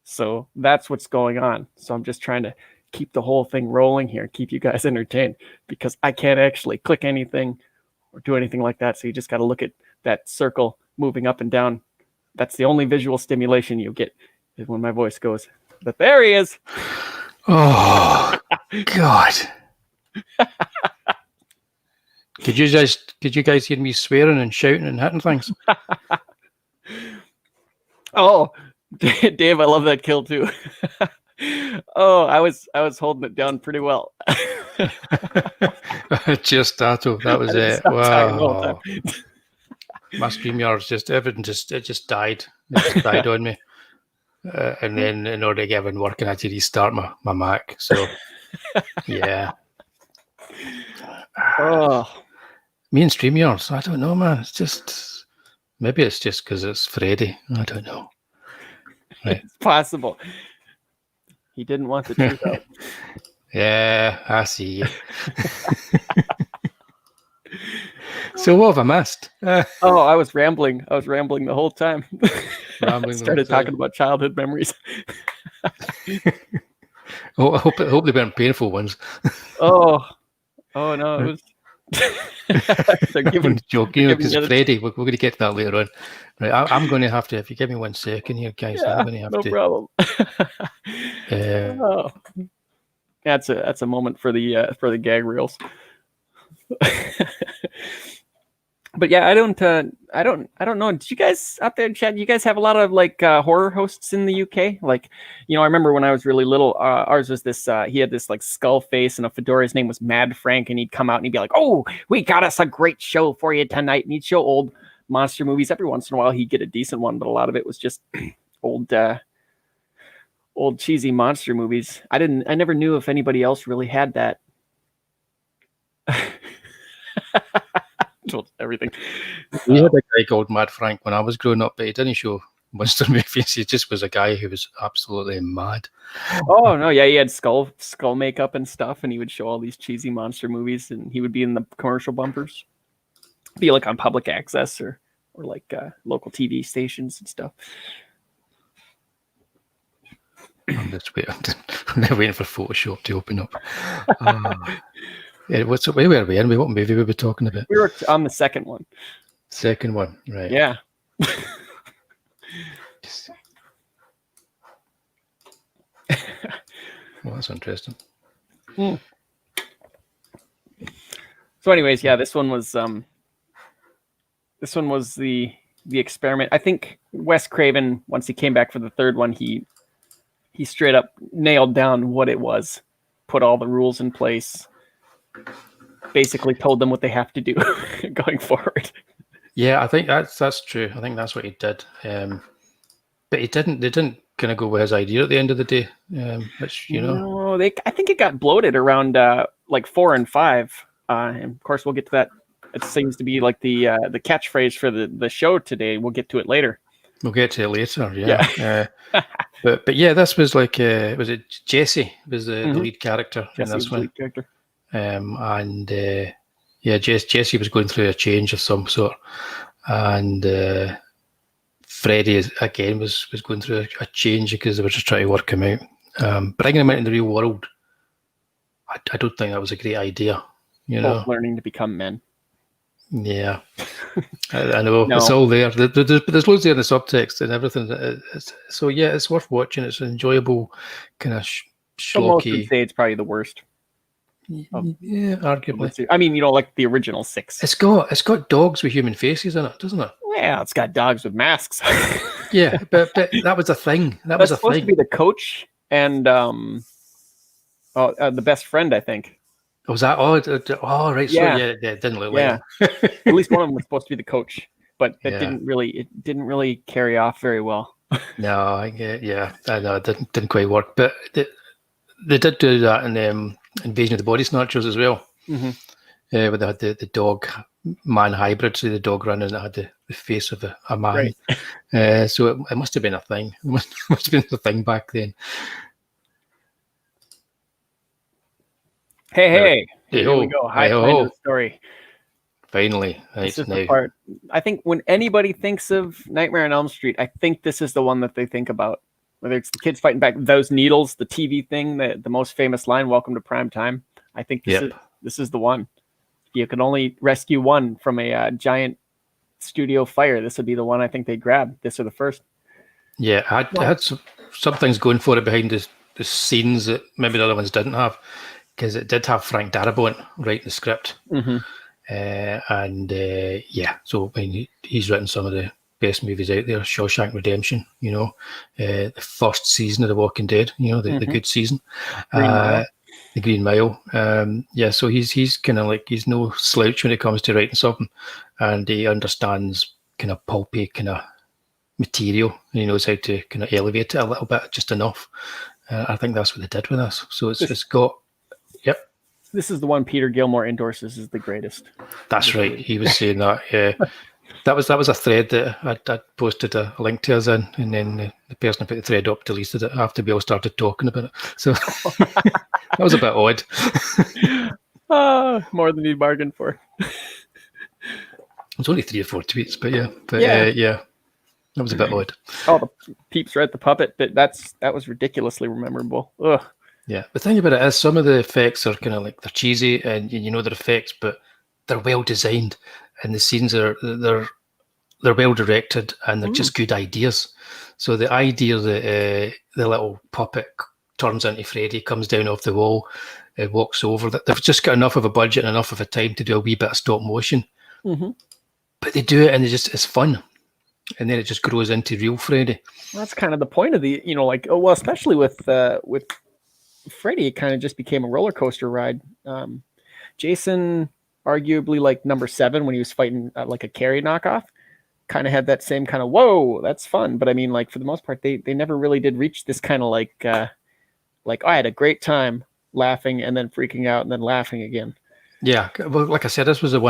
So that's what's going on. So I'm just trying to keep the whole thing rolling here, keep you guys entertained, because I can't actually click anything or do anything like that. So you just got to look at that circle moving up and down. That's the only visual stimulation you get, is when my voice goes. But there he is. Oh, God. Could you guys hear me swearing and shouting and hitting things? Oh, Dave, I love that kill too. Oh, I was holding it down pretty well. Just Statto, that was it. Wow. My StreamYard's it just died. It just died on me. And then in order to get everything working, I had to restart my Mac. So yeah. Oh. Me and StreamYards, I don't know, man. It's just, maybe it's just because it's Freddy. I don't know. Right. It's possible. He didn't want the truth out. Yeah, I see. So what have I missed? Oh, I was rambling. The whole time. Started talking about childhood memories. Oh, I hope they weren't painful ones. Oh no, it was. I'm joking, because Freddy, we're going to get to that later on. Right, I'm going to have to, if you give me 1 second here, guys, yeah, I'm going to have no to. Problem. That's a moment for the gag reels. But yeah, I don't know. Did you guys out there in chat? You guys have a lot of like horror hosts in the UK? Like, I remember when I was really little, ours was this. He had this like skull face and a fedora. His name was Mad Frank, and he'd come out and he'd be like, "Oh, we got us a great show for you tonight." And he'd show old monster movies. Every once in a while, he'd get a decent one, but a lot of it was just old cheesy monster movies. I never knew if anybody else really had that. Everything. We had a guy called Mad Frank when I was growing up, but he didn't show monster movies. He just was a guy who was absolutely mad. Oh no, yeah, he had skull makeup and stuff, and he would show all these cheesy monster movies, and he would be in the commercial bumpers, be like on public access or like local TV stations and stuff. I'm just waiting. I'm waiting for Photoshop to open up. Yeah, where were we? And what movie were we talking about? We were on the second one. Second one, right? Yeah. Well, that's interesting. So, anyways, yeah, this one was the experiment. I think Wes Craven, once he came back for the third one, he straight up nailed down what it was, put all the rules in place. Basically told them what they have to do going forward. Yeah, I think that's true. I think that's what he did. But they didn't kind of go with his idea at the end of the day. Which, No, I think it got bloated around like 4 and 5. And of course we'll get to that. It seems to be like the catchphrase for the show today. We'll get to it later. We'll get to it later, yeah. But yeah, this was like was it Jesse was the lead character in this one. Lead character. Jesse was going through a change of some sort, and Freddy again was going through a change because they were just trying to work him out. Bringing him into the real world, I don't think that was a great idea. You Both know. learning to become men. Yeah, I know No. it's all there. There's loads there in the subtext and everything. So yeah, it's worth watching. It's an enjoyable kind of So most would schlocky. say it's probably the worst. Yeah, arguably. I mean, like the original 6. It's got dogs with human faces in it, doesn't it? Yeah, it's got dogs with masks. Yeah, but that was a thing. That's supposed to be the coach and the best friend, I think. Was that? Oh, right. Yeah. So yeah, it didn't look Yeah. like him. At least one of them was supposed to be the coach, but it Yeah. didn't really carry off very well. No, I know it didn't quite work. But they did do that in Invasion of the Body Snatchers as well. Mm-hmm. Where they had the dog man hybrid, so the dog running that had the face of a man. Right. So it must have been a thing. It must have been a thing back then. Hey, here Hey-ho. we go. High point Hey-ho. of the story. Finally, This right is now. the part. I think when anybody thinks of Nightmare on Elm Street, I think this is the one that they think about. Whether it's the kids fighting back those needles, the TV thing, the most famous line, "Welcome to Prime Time." I think this is the one. You can only rescue one from a giant studio fire. This would be the one I think they grab. This or the first. Yeah, I had some things going for it behind the scenes that maybe the other ones didn't have, because it did have Frank Darabont writing the script. Mm-hmm. So I mean, he's written some of the best movies out there. Shawshank Redemption, the first season of The Walking Dead, the good season, the Green Mile. So he's kind of like, he's no slouch when it comes to writing something, and he understands kind of pulpy kind of material, and he knows how to kind of elevate it a little bit, just enough. I think that's what they did with us. So it's got, yep. This is the one Peter Gilmore endorses as the greatest. That's right. He was saying that. Yeah, that was a thread that I posted a link to us in, and then the person who put the thread up deleted it after we all started talking about it. So that was a bit odd. More than you bargained for. It's only 3 or 4 tweets, but yeah, that was a bit odd. Oh, the peeps right, the puppet. That was ridiculously memorable. Ugh. Yeah, the thing about it is some of the effects are kind of like, they're cheesy and they're effects, but they're well designed, and the scenes they're well directed, and they're just good ideas. So the idea that the little puppet turns into Freddy, comes down off the wall, walks over, that they've just got enough of a budget and enough of a time to do a wee bit of stop motion, but they do it, and it's fun, and then it just grows into real Freddy. That's kind of the point of the, especially with Freddy, it kind of just became a roller coaster ride. Jason, arguably like number 7 when he was fighting like a Carrie knockoff, kind of had that same kind of, whoa, that's fun. But I mean, like, for the most part, they never really did reach this kind of like I had a great time laughing and then freaking out and then laughing again. Yeah, well, like I said, this was the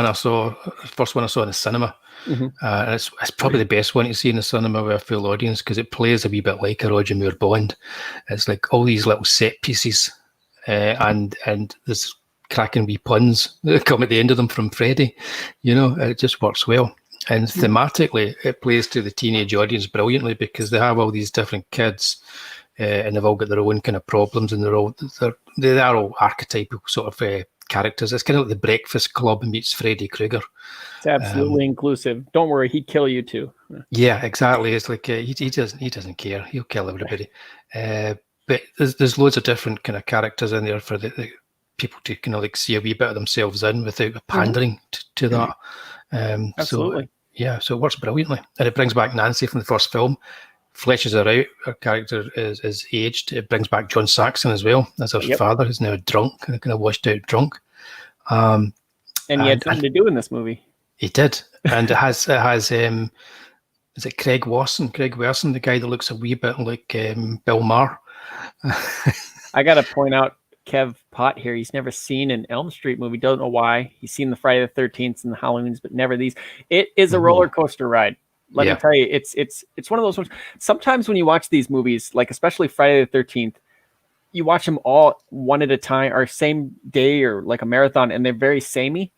first one I saw in the cinema. And it's probably the best one to see in the cinema with a full audience, because it plays a wee bit like a Roger Moore Bond. It's like all these little set pieces, and there's cracking wee puns that come at the end of them from Freddy. It just works well. And thematically, it plays to the teenage audience brilliantly, because they have all these different kids, and they've all got their own kind of problems, and they are all archetypal sort of characters. It's kind of like the Breakfast Club meets Freddy Krueger. It's absolutely inclusive. Don't worry, he'd kill you too. Yeah, exactly. It's like he doesn't care. He'll kill everybody. But there's loads of different kind of characters in there for the people to kind of like see a wee bit of themselves in without pandering to that. Absolutely. So it works brilliantly, and it brings back Nancy from the first film, fleshes her out. Her character is aged. It brings back John Saxon as well as her father, who's now drunk, kind of washed out drunk. And he had something to do in this movie. He did, and it has is it Craig Wasson, the guy that looks a wee bit like Bill Maher. I got to point out Kev Pott here. He's never seen an Elm Street movie. Don't know why. He's seen the Friday the 13th and the Halloweens, but never these. It is a roller coaster ride. Let me tell you, it's one of those ones. Sometimes when you watch these movies, like especially Friday the 13th, you watch them all one at a time or same day or like a marathon, and they're very samey.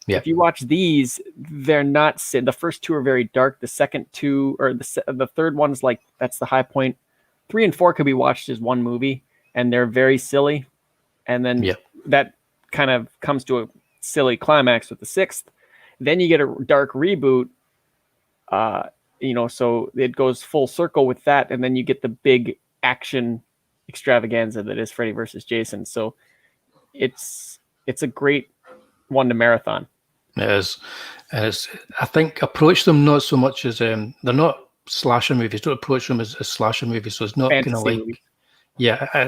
Yeah. If you watch these, they're not. The first 2 are very dark. The second 2, or the third one's like, that's the high point. 3 and 4 could be watched as one movie, and they're very silly. and then that kind of comes to a silly climax with the 6th. Then you get a dark reboot, so it goes full circle with that, and then you get the big action extravaganza that is Freddy versus Jason. So it's a great one to marathon. It is. I think approach them not so much as they're not slasher movies. Don't approach them as slasher movies. So it's not kind of like movies.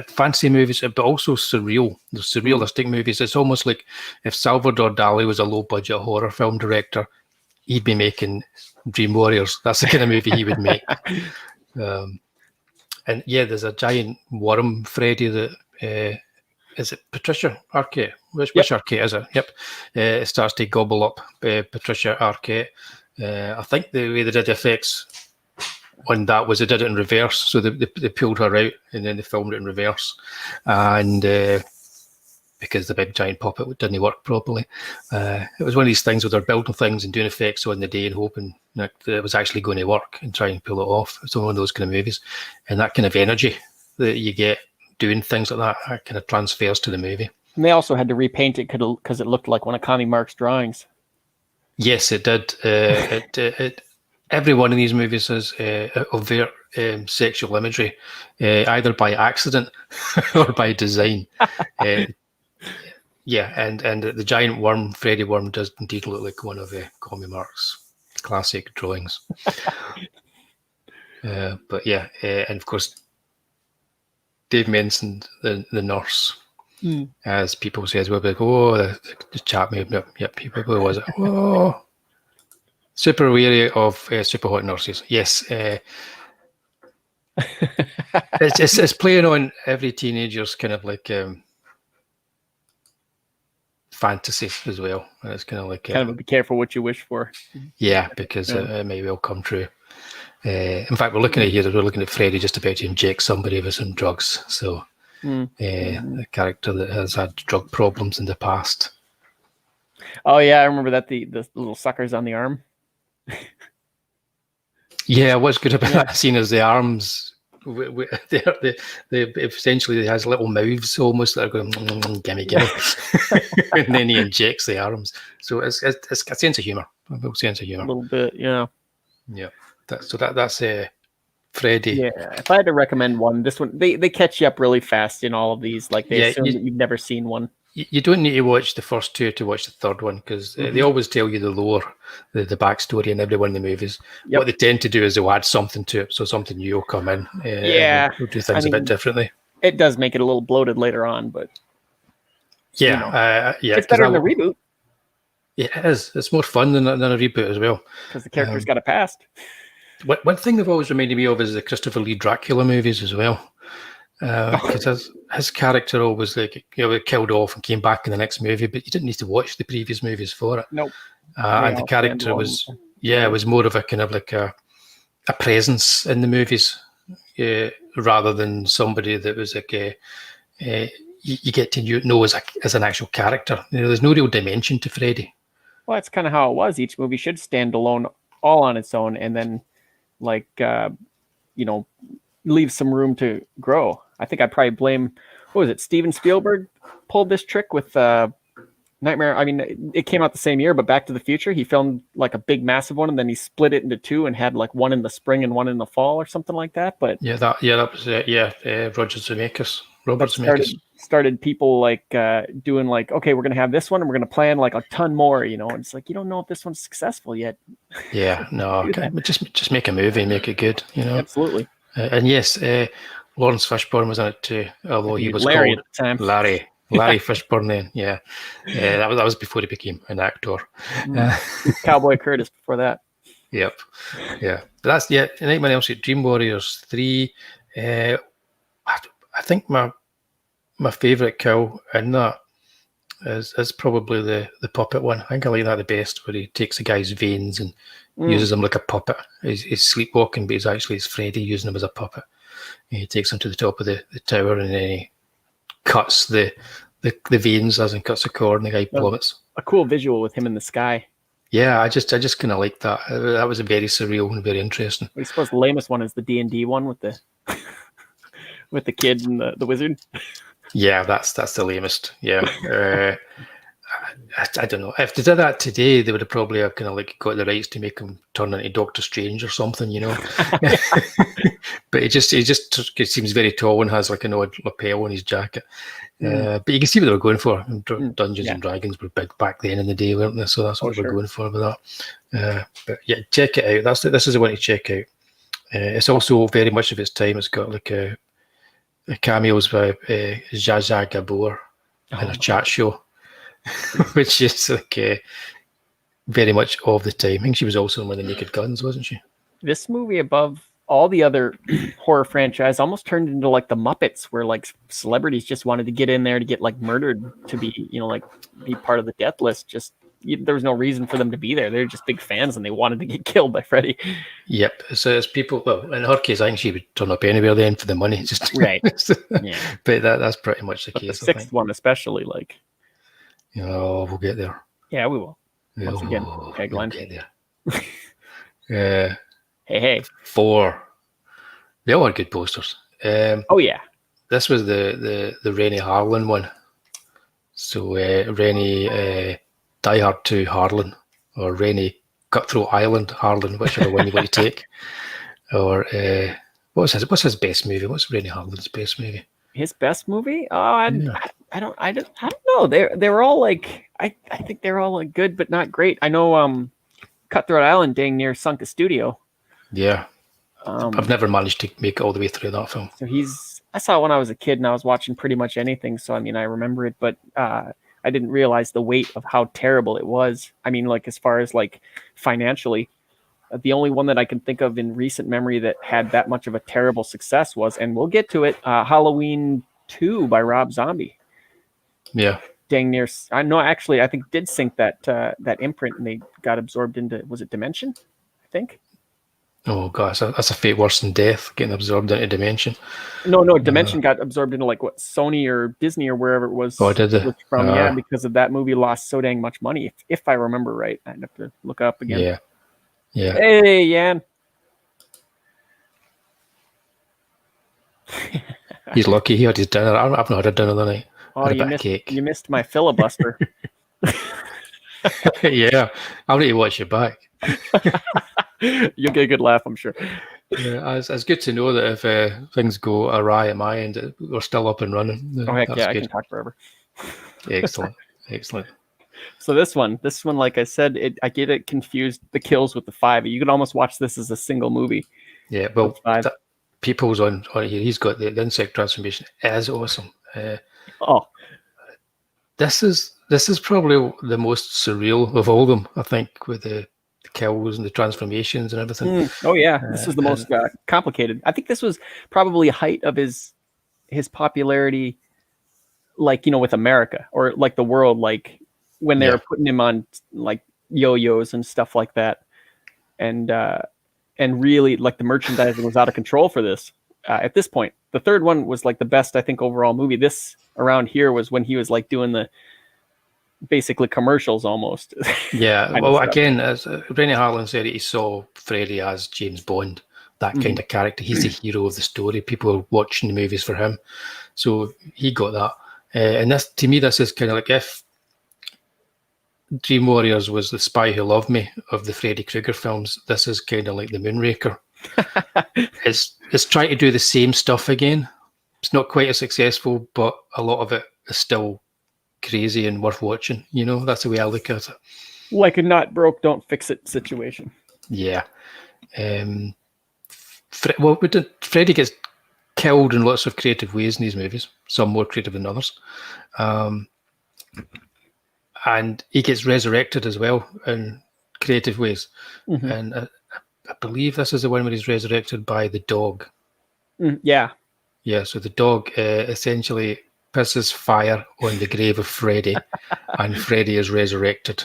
Fantasy movies, but also surreal. The surrealistic movies. It's almost like if Salvador Dali was a low budget horror film director, he'd be making Dream Warriors. That's the kind of movie he would make. And there's a giant worm Freddy that is it Patricia Arquette? Which Arquette is it? Yep. It starts to gobble up Patricia Arquette. I think the way they did the effects on that was they did it in reverse. So they pulled her out and then they filmed it in reverse. And because the big giant puppet didn't work properly. It was one of these things where they're building things and doing effects on the day and hoping that it was actually going to work and try and pull it off. It's one of those kind of movies. And that kind of energy that you get doing things like that kind of transfers to the movie. And they also had to repaint it because it looked like one of Connie Mark's drawings. Yes, it did. Every one of these movies has overt sexual imagery, either by accident or by design. And the giant worm, Freddy worm, does indeed look like one of Connie Mark's classic drawings. And of course, Dave mentioned the nurse, as people say as well. Like, the chap made me up. Yep, who was it? Oh, super wary of super hot nurses. Yes, it's playing on every teenager's kind of like fantasy as well. And it's kind of like be careful what you wish for. Yeah, because it may well come true. In fact, we're looking at Freddy just about to inject somebody with some drugs. So, a character that has had drug problems in the past. Oh yeah, I remember that the little suckers on the arm. Yeah, what's good about that scene is the arms. They essentially has little mouths almost that are going gimme, and then he injects the arms. So it's a sense of humor, a little sense of humor, a little bit, yeah. That's Freddy. Yeah, if I had to recommend one, this one they catch you up really fast in all of these. Like they assume that you've never seen one. You don't need to watch the first two to watch the third one because they always tell you the lore, the backstory in every one of the movies. Yep. What they tend to do is they'll add something to it, so something new will come in. We'll do things a bit differently. It does make it a little bloated later on, but it's better than the reboot. Yeah, it is. It's more fun than a reboot as well because the character's got a past. One thing they've always reminded me of is the Christopher Lee Dracula movies as well. Because his character always killed off and came back in the next movie, but you didn't need to watch the previous movies for it. Nope. And the character was more of a kind of like a presence in the movies, rather than somebody that was like you get to know as an actual character. There's no real dimension to Freddy. Well, that's kind of how it was. Each movie should stand alone, all on its own, and then leave some room to grow. I think I'd probably blame, Steven Spielberg pulled this trick with Nightmare. I mean, it came out the same year, but Back to the Future, he filmed like a big massive one and then he split it into two and had like one in the spring and one in the fall or something like that. But that was Robert Zemeckis. Started people like doing like, okay, we're gonna have this one and we're gonna plan like a ton more, and it's like you don't know if this one's successful yet. Yeah, no, just make a movie, make it good, Absolutely. And yes, Lawrence Fishburne was in it too, although he was Larry called at the time. Larry Fishburne then. Yeah, that was before he became an actor. Cowboy Curtis before that. Yep. Yeah. But that's Nightmare on Elm Street, Dream Warriors 3. I think my favourite kill in that is probably the puppet one. I think I like that the best, where he takes the guy's veins and uses him like a puppet. He's sleepwalking, but it's Freddy using him as a puppet. And he takes him to the top of the tower and then he cuts the veins as in cuts the cord and the guy plummets. A cool visual with him in the sky. Yeah, I just kind of like that. That was a very surreal and very interesting. I suppose the lamest one is the D&D one with the with the kid and the wizard. Yeah, that's the lamest. Yeah. I don't know. If they did that today, they would have probably have kind of like got the rights to make him turn into Doctor Strange or something, you know. But he just it seems very tall and has like an odd lapel on his jacket. But you can see what they were going for. Dungeons and Dragons were big back then in the day, weren't they? So that's what they were going for with that. But yeah, check it out. This is the one to check out. It's also very much of its time. It's got like a cameos by Zsa Zsa Gabor in a chat show, which is like very much of the time. I think she was also in one of the Naked Guns, wasn't she? This movie, above all the other horror franchise, almost turned into like the Muppets, where like celebrities just wanted to get in there to get like murdered, to be, you know, like be part of the death list. Just there was no reason for them to be there. They're just big fans and they wanted to get killed by Freddy. Yep. So it's people. Well, in her case, I think she would turn up anywhere then for the money. Just right. Yeah. But that's pretty much the case. The sixth one, especially, like. Oh, we'll get there. Yeah, we will. Once again, tagline. We'll get there. Hey. 4. They all had good posters. Oh yeah. This was the Rennie Harlan one. So Rennie Die Hard 2 Harlan, or Rennie Cutthroat Island Harlan, whichever one you want to take. Or what's his best movie? What's Rennie Harlan's best movie? His best movie? Oh, I don't know. They're all like I think they're all like good but not great. I know Cutthroat Island dang near sunk a studio. Yeah. I've never managed to make it all the way through that film. So I saw it when I was a kid and I was watching pretty much anything. So I mean I remember it, but I didn't realize the weight of how terrible it was. I mean, like as far as like financially, the only one that I can think of in recent memory that had that much of a terrible success was, and we'll get to it, Halloween 2 by Rob Zombie. Yeah. Dang near. I know, actually, I think did sink that imprint and they got absorbed into, was it Dimension? I think. Oh gosh, that's a fate worse than death, getting absorbed into Dimension. No, Dimension got absorbed into like what, Sony or Disney or wherever it was. Oh, did it? From, yeah, because of that movie lost so dang much money. If I remember right, I'd have to look up again. Yeah. Yeah. Hey, Yan. He's lucky he had his dinner. I've not had a dinner the night. Oh, you missed my filibuster. Yeah, I'll need to watch it back. You'll get a good laugh, I'm sure. Yeah, it's good to know that if things go awry at my end, we're still up and running. Oh heck, yeah, good. I can talk forever. Excellent. So this one, like I said, I get it confused, the kills with the 5. You could almost watch this as a single movie. Yeah, well, People's on here. He's got the insect transformation. It is awesome. This is probably the most surreal of all of them, I think, with the kills and the transformations and everything. Oh yeah, this is the most complicated. I think this was probably height of his popularity, like, you know, with America or like the world, like when they were putting him on like yo-yos and stuff like that, and really like the merchandising was out of control for this. At this point, the third one was like the best, I think, overall movie. This around here was when he was like doing the basically commercials almost. Yeah. Well, again, as Rennie Harlan said, he saw Freddy as James Bond, that kind of character. He's the hero of the story. People are watching the movies for him. So he got that. And this, to me, this is kind of like if Dream Warriors was the Spy Who Loved Me of the Freddy Krueger films, this is kind of like the Moonraker. It's trying to do the same stuff again. It's not quite as successful, but a lot of it is still crazy and worth watching. You know, that's the way I look at it. Like a not broke, don't fix it situation. Yeah. Freddy gets killed in lots of creative ways in these movies, some more creative than others. And he gets resurrected as well in creative ways. Mm-hmm. And I believe this is the one where he's resurrected by the dog. Yeah. Yeah, so the dog essentially pisses fire on the grave of Freddy, and Freddy is resurrected.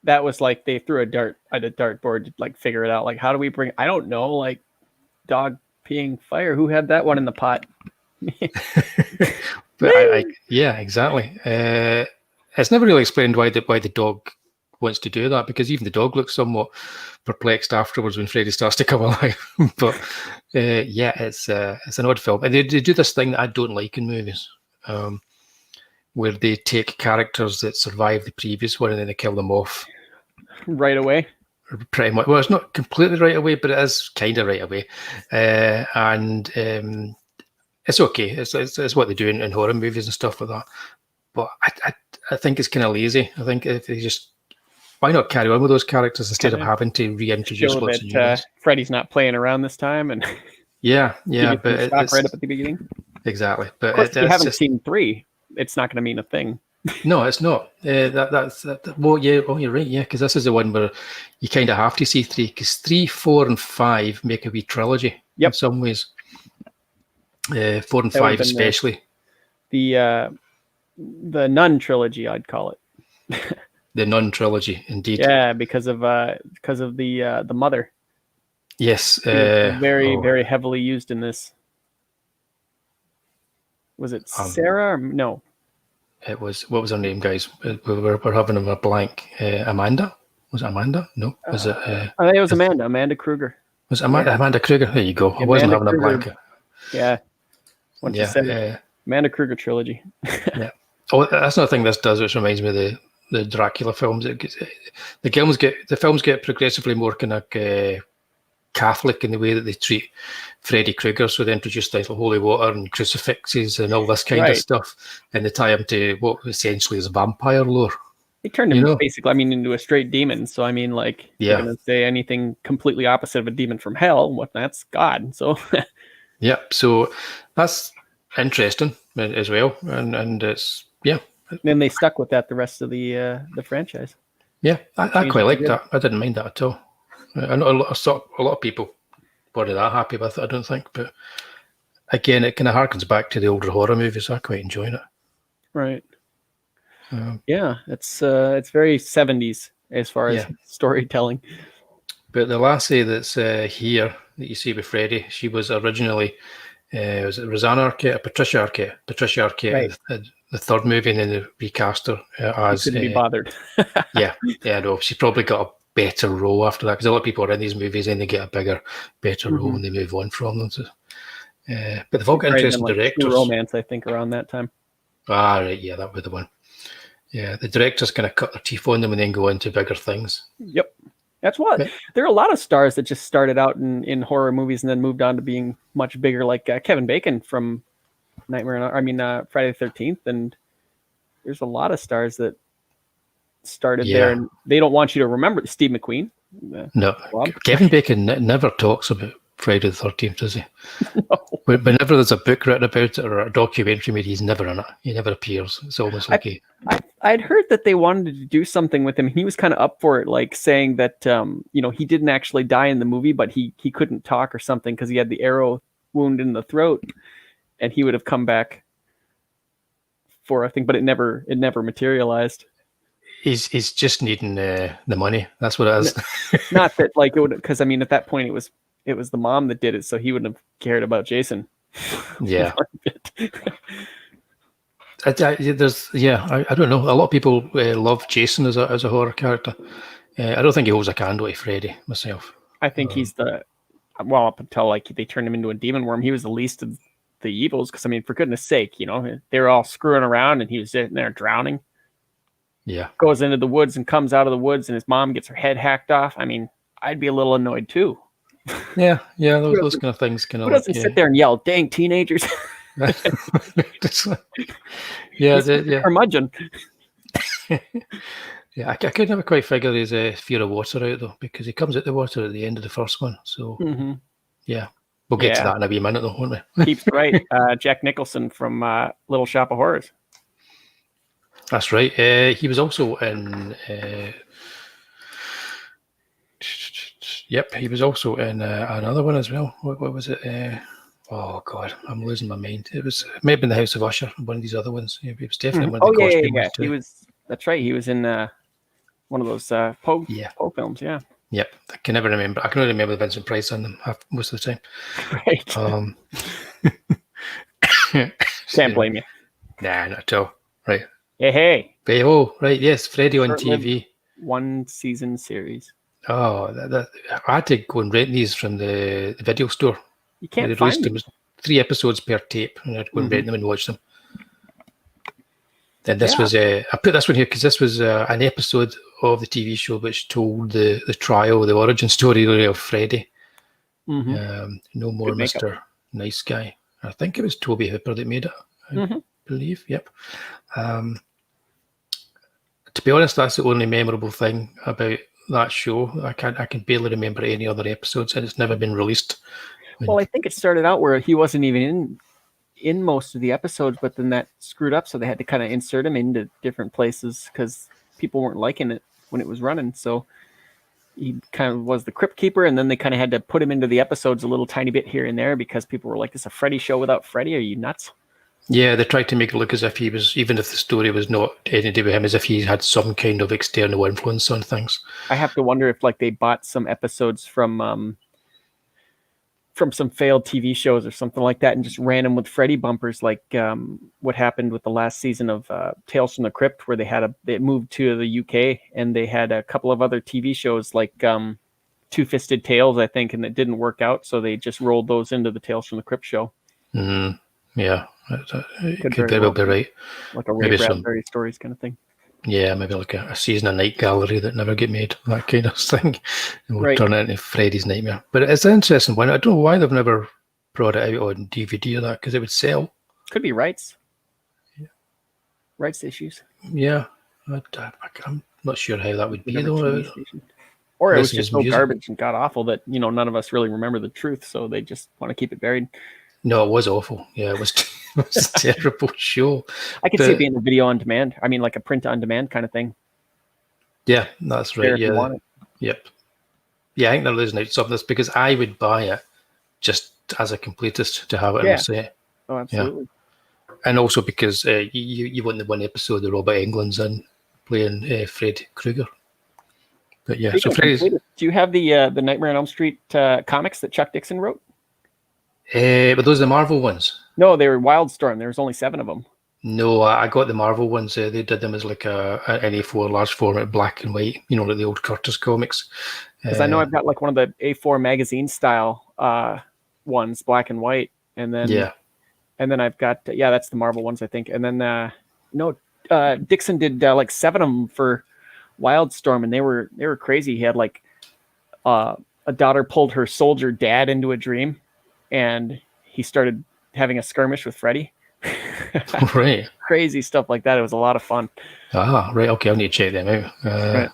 That was like they threw a dart at a dartboard to like figure it out. Like, how do we bring? I don't know. Like, dog peeing fire. Who had that one in the pot? But yeah, exactly. It's never really explained why the dog wants to do that, because even the dog looks somewhat perplexed afterwards when Freddy starts to come alive. But yeah, it's an odd film, and they do this thing that I don't like in movies, where they take characters that survive the previous one and then they kill them off right away. Pretty much. Well, it's not completely right away, but it is kind of right away, and it's okay. It's what they do in horror movies and stuff like that. But I think it's kind of lazy. I think if they just, why not carry on with those characters instead of having to reintroduce lots of new ones? Freddy's not playing around this time, and yeah, but it's right up at the beginning. Exactly, but of course, if you haven't seen 3, it's not going to mean a thing. No, it's not. Well, yeah. Oh, you're right. Yeah, because this is the one where you kind of have to see 3, because 3, 4, and 5 make a wee trilogy. Yep. In some ways. 4 and 5 especially. The Nun trilogy, I'd call it. The Nun trilogy, indeed. Yeah, because of the mother. Yes. Very heavily used in this. Was it Sarah? No. It was, what was her name, guys? We're having a blank. Amanda? Was it Amanda? No. Was it? I think it was Amanda. Amanda Kruger. Was it Amanda? Yeah. Amanda Kruger. There you go. I wasn't having Kruger. a blank. Yeah. Once you said it. Amanda Kruger trilogy. Yeah. Oh, that's another thing this does, which reminds me of the Dracula films. The films get progressively more kind of Catholic in the way that they treat Freddy Krueger. So they introduce things like holy water and crucifixes and all this kind of stuff, and they tie him to what essentially is vampire lore. They turned him basically, into a straight demon. So you're going to say anything completely opposite of a demon from hell, that's God. So yeah, so that's interesting as well, and it's then they stuck with that the rest of the franchise. Yeah, I quite like that. I didn't mind that at all. I know a lot of people weren't that happy with it, I don't think, but again, it kind of harkens back to the older horror movies. I quite enjoying it. Right. Yeah, it's very 70s as far as storytelling. But the lassie that's here that you see with Freddy, she was originally was it Rosanna Arquette or Patricia Arquette? Patricia Arquette, right. The third movie, and then they recast her as. Couldn't be bothered. yeah, no, she probably got a better role after that, because a lot of people are in these movies and they get a better role and they move on from them. So, but they've all got interesting directors. True Romance, I think, around that time. Ah, right, yeah, that was the one. Yeah, the directors kind of cut their teeth on them and then go into bigger things. Yep. That's what there are a lot of stars that just started out in horror movies and then moved on to being much bigger, like Kevin Bacon from Friday the 13th, and there's a lot of stars that started there, and they don't want you to remember Steve McQueen. No, Kevin Bacon never talks about Friday the 13th, does he? No. Whenever there's a book written about it or a documentary made, he's never in it. He never appears. It's almost like I'd heard that they wanted to do something with him. He was kind of up for it, like saying that he didn't actually die in the movie, but he couldn't talk or something because he had the arrow wound in the throat, and he would have come back for, I think, but it never materialized. He's just needing the money. That's what it is. Not that it would, because at that point it was the mom that did it, so he wouldn't have cared about Jason. Yeah. I don't know. A lot of people love Jason as a horror character. I don't think he holds a candle to Freddy myself. I think he's up until they turned him into a demon worm, he was the least of the evils. Because for goodness sake, they were all screwing around and he was sitting there drowning. Yeah. Goes into the woods and comes out of the woods and his mom gets her head hacked off. I'd be a little annoyed too. Yeah. Those kind of things. Who doesn't sit there and yell, "Dang teenagers"? Curmudgeon. Yeah, I could never quite figure his fear of water out though, because he comes out the water at the end of the first one. So yeah, we'll get to that in a wee minute though, won't we? Keeps right. Jack Nicholson from Little Shop of Horrors. That's right. He was also in. He was also in another one as well. What was it? Oh God, I'm losing my mind. It was maybe in the House of Usher, one of these other ones. It was definitely one of the costume ones too. He was. That's right. He was in one of those Poe films. Yeah. Yep. I can never remember. I can only remember the Vincent Price on them most of the time. Right. Can't blame you. Nah, not at all. Right. Hey. Oh, right. Yes, Freddy on TV. one season series. Oh, I had to go and rent these from the video store. You can't They find released them. them. 3 episodes per tape, and I'd go and rent them and watch them. Then this was I put this one here because this was an episode of the TV show which told the trial, the origin story really of Freddy. No more Mr. Nice Guy. I think it was Toby Hooper that made it. I believe. Yep. To be honest, that's the only memorable thing about that show. I can barely remember any other episodes, and it's never been released. Well, I think it started out where he wasn't even in most of the episodes, but then that screwed up, so they had to kind of insert him into different places because people weren't liking it when it was running. So he kind of was the crypt keeper, and then they kind of had to put him into the episodes a little tiny bit here and there because people were like, "This is a Freddy show without Freddy? Are you nuts?" Yeah, they tried to make it look as if he was, even if the story was not anything to do with him, as if he had some kind of external influence on things. I have to wonder if like they bought some episodes from some failed TV shows or something like that and just ran them with Freddy bumpers, like what happened with the last season of Tales from the Crypt, where they moved to the UK and they had a couple of other TV shows like Two-Fisted Tales, I think, and it didn't work out, so they just rolled those into the Tales from the Crypt show. Yeah, could very well be right. Like a Ray Bradbury stories kind of thing. Yeah, maybe like a season of Night Gallery that never get made, that kind of thing. And we'll turn it into Freddy's Nightmare. But it's an interesting one. I don't know why they've never brought it out on DVD or that, because it would sell. Could be rights. Yeah. Rights issues. Yeah. I'm not sure how that would be, though. Or it was just so garbage and god awful that, none of us really remember the truth, so they just want to keep it buried. No, it was awful. Yeah, it was a terrible show. I could see it being a video on demand. I mean, like a print on demand kind of thing. Yeah, that's right. Yeah. Want it. Yep. Yeah, I think they're losing out some of this because I would buy it just as a completist to have it in the set. Oh, absolutely. Yeah. And also because you want the one episode of Robert Englund's in playing Fred Krueger. But yeah, so Freddy's... Do you have the Nightmare on Elm Street comics that Chuck Dixon wrote? But those are the Marvel ones? No, they were Wildstorm. There was only 7 of them. No, I got the Marvel ones. They did them as like an A4 large format, black and white, like the old Curtis comics. Because I know I've got like one of the A4 magazine style ones, black and white. And then I've got, that's the Marvel ones, I think. And then, Dixon did like 7 of them for Wildstorm, and they were crazy. He had like a daughter pulled her soldier dad into a dream, and he started having a skirmish with Freddy. Right. Crazy stuff like that. It was a lot of fun. Ah, right. Okay, I need to check them out. Right.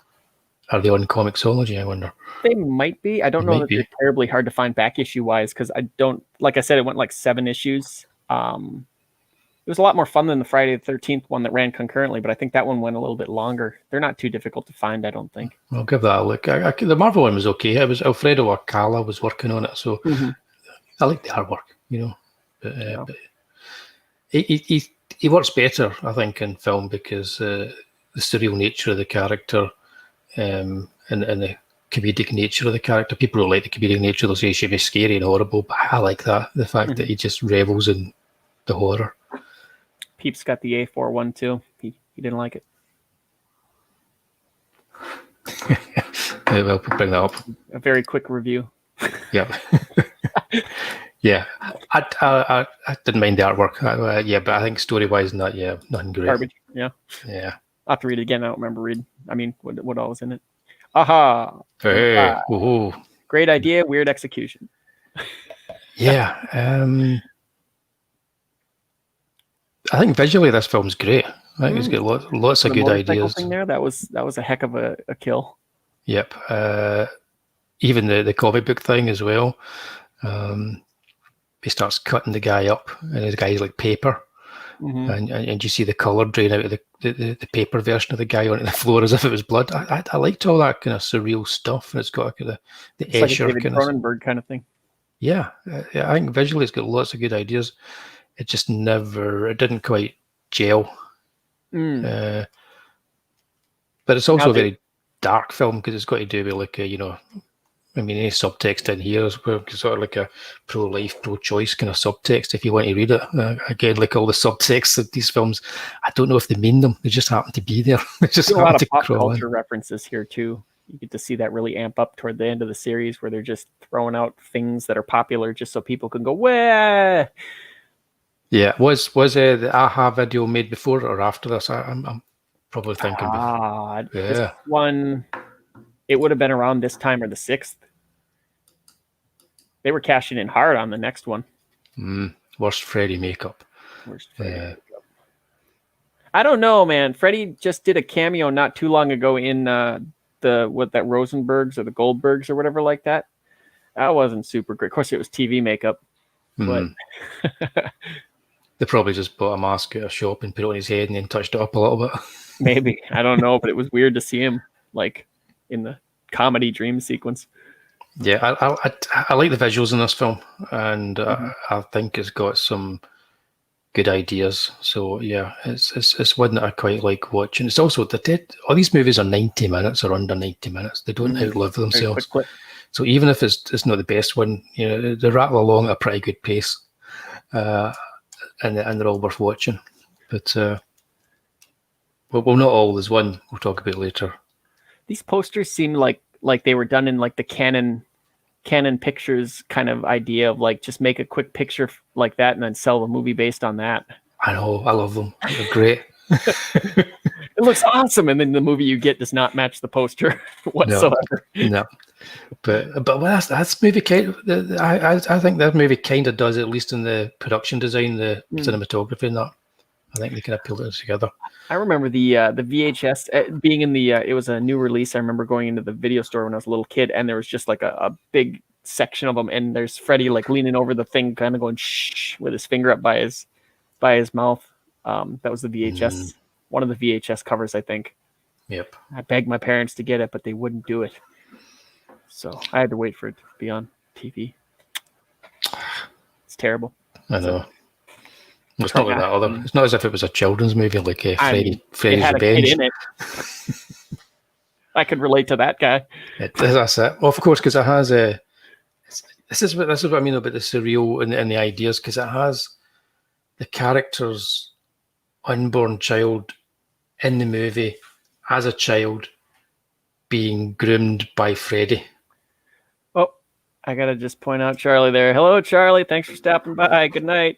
Are they on Comixology, I wonder? They might be. I don't know that they're terribly hard to find back issue wise, because I don't, like I said, it went like 7 issues. It was a lot more fun than the Friday the 13th one that ran concurrently, but I think that one went a little bit longer. They're not too difficult to find, I don't think. I'll give that a look. The Marvel one was okay. It was Alfredo Alcala was working on it, so I like the artwork, But he works better, I think, in film because the surreal nature of the character and the comedic nature of the character. People who like the comedic nature, they'll say he should be scary and horrible, but I like that. The fact that he just revels in the horror. Peeps got the A4 one too. He didn't like it. Yeah, we'll bring that up. A very quick review. Yeah. Yeah. I didn't mind the artwork. But I think story-wise, nothing great. Garbage. Yeah. Yeah. I'll have to read it again. I don't remember reading. I mean, what all was in it. Aha. Hey. Great idea. Weird execution. Yeah. I think visually this film's great. I think it's got lots of good ideas. Thing there, that was a heck of a kill. Yep. Even the comic book thing as well. He starts cutting the guy up, and his guy's like paper, and you see the colour drain out of the paper version of the guy onto the floor as if it was blood. I liked all that kind of surreal stuff, and it's got the Escher like a David Cronenberg kind of thing. Yeah, I think visually it's got lots of good ideas. It just it didn't quite gel. But it's also a very dark film because it's got to do with like I mean, any subtext in here is sort of like a pro-life, pro-choice kind of subtext if you want to read it. Again, like all the subtexts of these films, I don't know if they mean them. They just happen to be there. They just There's a lot happen of to pop crawl culture in. references here too. You get to see that really amp up toward the end of the series where they're just throwing out things that are popular just so people can go, "Wah!" Yeah, was the Aha video made before or after this? I'm probably thinking before. This Yeah. one, it would have been around this time or the 6th. They were cashing in hard on the next one. Worst Freddy makeup. Worst Freddy makeup. I don't know, man. Freddy just did a cameo not too long ago in that Rosenbergs or the Goldbergs or whatever like that. That wasn't super great. Of course, it was TV makeup, but they probably just bought a mask at a shop and put it on his head and then touched it up a little bit. Maybe, I don't know, but it was weird to see him like in the comedy dream sequence. Yeah, I like the visuals in this film, and I think it's got some good ideas. So yeah, it's one that I quite like watching. It's also all these movies are 90 minutes or under 90 minutes. They don't outlive themselves. So even if it's not the best one, you know, they rattle along at a pretty good pace, and they're all worth watching. But well, not all. There's one we'll talk about later. These posters seem like they were done in like the Canon Pictures kind of idea of like just make a quick picture like that and then sell the movie based on that. I know, I love them. They're great. It looks awesome, and then the movie you get does not match the poster whatsoever. No. But that's movie kind of, I think that movie kind of does, at least in the production design, the cinematography and that. I think they kind of pulled it together. I remember the VHS being in the it was a new release. I remember going into the video store when I was a little kid, and there was just like a big section of them, and there's Freddy like leaning over the thing, kind of going shh with his finger up by his mouth. That was the VHS, one of the VHS covers, I think. Yep. I begged my parents to get it, but they wouldn't do it, so I had to wait for it to be on TV. It's terrible. I know. It's not like that other. It's not as if it was a children's movie like Freddy's Revenge. In it. I could relate to that guy. That's it. Well, of course, because it has a. This is what I mean about the surreal and the ideas, because it has the character's unborn child in the movie as a child being groomed by Freddy. Oh, I gotta just point out Charlie there. Hello, Charlie. Thanks for stopping by. Good night.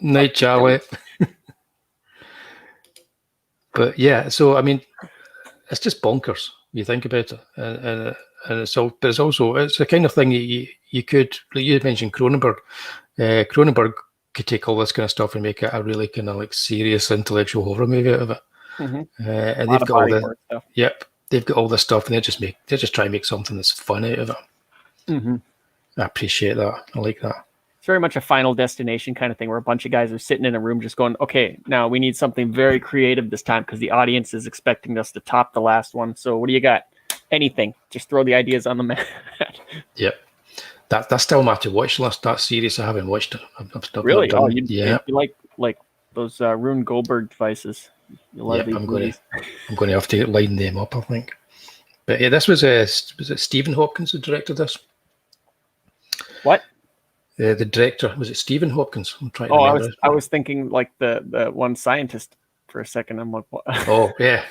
Night, Charlie. But yeah, so I mean, it's just bonkers. You think about it, and it's all. But it's the kind of thing you could. Like you mentioned Cronenberg. Cronenberg could take all this kind of stuff and make it a really kind of like serious intellectual horror movie out of it. And they've got all the stuff. Yep, they've got all this stuff, and they just try and make something that's fun out of it. I appreciate that. I like that. It's very much a Final Destination kind of thing where a bunch of guys are sitting in a room just going, okay, now we need something very creative this time because the audience is expecting us to top the last one. So what do you got? Anything. Just throw the ideas on the mat. Yep. That's still my to watch list. That series I haven't watched it. I've still really? Done. You like those Rune Goldberg devices. I'm going to have to line them up, I think. But yeah, this was it Stephen Hopkins who directed this? What? The director, was it Stephen Hopkins? I'm trying to remember. I was thinking like the one scientist for a second. I'm like, what? Oh, yeah.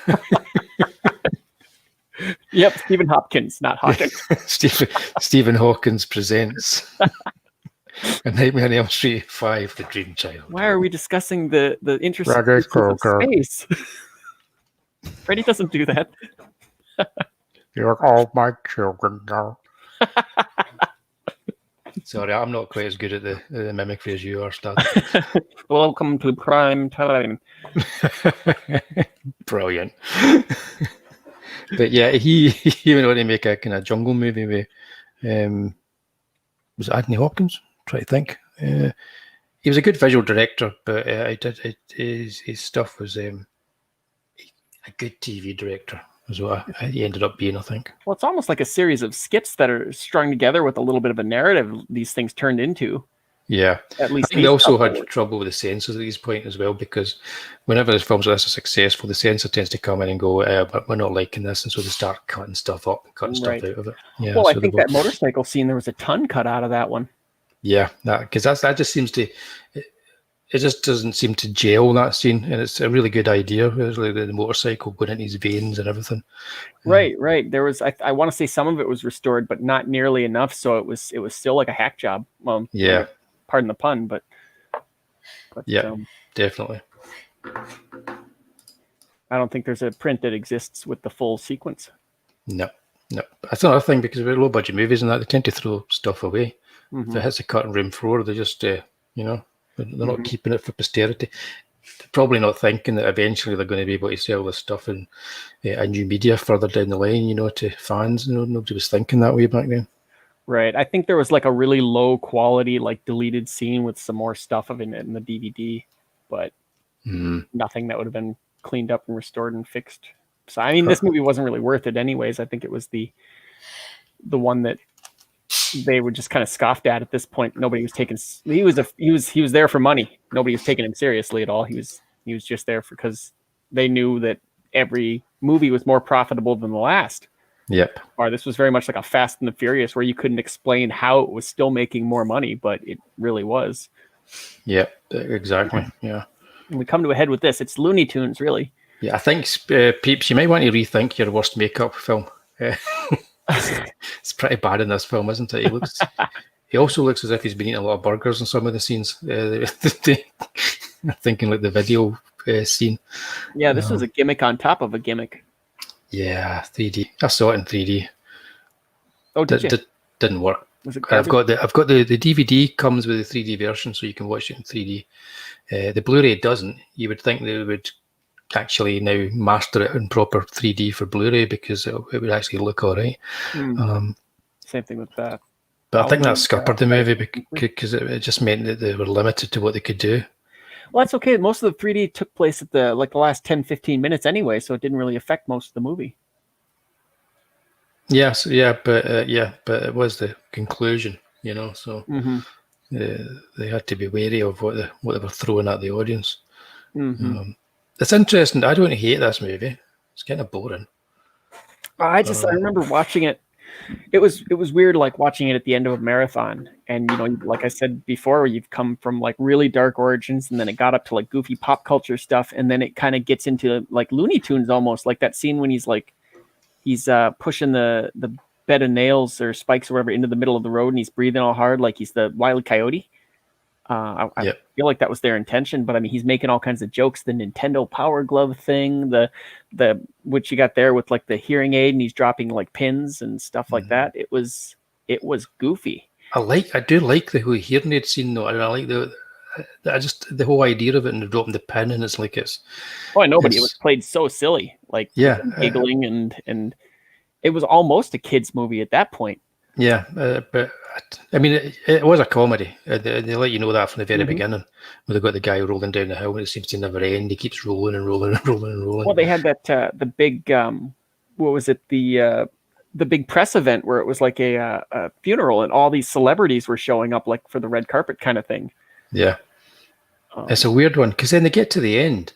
Yep, Stephen Hopkins, not Hawkins. Stephen Hawkins presents A Nightmare on Elm Street 5, The Dream Child. Why are we discussing the intricacies of space? Freddy doesn't do that. You're all my children now. Sorry, I'm not quite as good at the mimicry as you are, Statto. Welcome to prime time. Brilliant. But yeah, he went on to make a kind of jungle movie with, was it Anthony Hopkins? Try to think. He was a good visual director, but his stuff was a good TV director. Is what he ended up being, I think. Well, it's almost like a series of skits that are strung together with a little bit of a narrative these things turned into. Yeah, At I least think they he's also had comfortable. trouble with the censors at this point as well, because whenever the films like this are successful, the censor tends to come in and go, but we're not liking this, and so they start cutting stuff up, cutting stuff Right. out of it. Yeah, Well, I so they think will. that motorcycle scene, there was a ton cut out of that one. Yeah, because that just seems to. It just doesn't seem to gel, that scene, and it's a really good idea. It's like the motorcycle going into his veins and everything. Right, right. There was I want to say some of it was restored, but not nearly enough. So it was still like a hack job. Well, Yeah, pardon the pun, but yeah, definitely. I don't think there's a print that exists with the full sequence. No. That's another thing, because we're low budget movies and that, they tend to throw stuff away. Mm-hmm. If it hits the cutting room floor, they just, they're not Mhm. keeping it for posterity. They're probably not thinking that eventually they're going to be able to sell this stuff in a new media further down the line, to fans. Nobody was thinking that way back then. Right. I think there was like a really low quality, like deleted scene with some more stuff of it in the DVD, but nothing that would have been cleaned up and restored and fixed. So I mean, this movie wasn't really worth it, anyways. I think it was the one that they were just kind of scoffed at this point. Nobody was taking. He was there for money. Nobody was taking him seriously at all. He was just there because they knew that every movie was more profitable than the last. Yep. Or this was very much like a Fast and the Furious, where you couldn't explain how it was still making more money, but it really was. Yep. Exactly. Yeah. And we come to a head with this. It's Looney Tunes, really. Yeah, I think, peeps, you might want to rethink your worst makeup film. It's pretty bad in this film, isn't it? He also looks as if he's been eating a lot of burgers in some of the scenes. Thinking like the video scene. Yeah, this was a gimmick on top of a gimmick. Yeah, 3D. I saw it in 3D. Oh, did you? Didn't work. Was it I've got the DVD comes with the 3D version, so you can watch it in 3D. The Blu-ray doesn't. You would think they would actually now master it in proper 3D for Blu-ray, because it would actually look all right. Same thing with that. But I think that scuppered the movie, because it just meant that they were limited to what they could do. Well, that's okay. Most of the 3D took place at the last 10, 15 minutes anyway, so it didn't really affect most of the movie. Yes, but it was the conclusion, so they had to be wary of what they were throwing at the audience. It's interesting. I don't hate this movie. It's kind of boring. I remember watching it. It was weird, like watching it at the end of a marathon, and like I said before, you've come from like really dark origins, and then it got up to like goofy pop culture stuff, and then it kind of gets into like Looney Tunes almost, like that scene when he's pushing the bed of nails or spikes or whatever into the middle of the road, and he's breathing all hard like he's the Wile E. Coyote. I feel like that was their intention, but I mean, he's making all kinds of jokes. The Nintendo Power Glove thing, the which you got there with like the hearing aid, and he's dropping like pins and stuff like that. It was goofy. I do like the whole hearing aid scene though, and I like the whole idea of it, and dropping the pin, and it's like it's. Oh, I know, but it was played so silly, like giggling, and it was almost a kids movie at that point. Yeah, but I mean, it was a comedy. They let you know that from the very beginning, where they got the guy rolling down the hill, and it seems to never end. He keeps rolling and rolling and rolling and rolling. Well, they had that the big what was it, the big press event where it was like a funeral, and all these celebrities were showing up like for the red carpet kind of thing. Yeah, it's a weird one, because then they get to the end,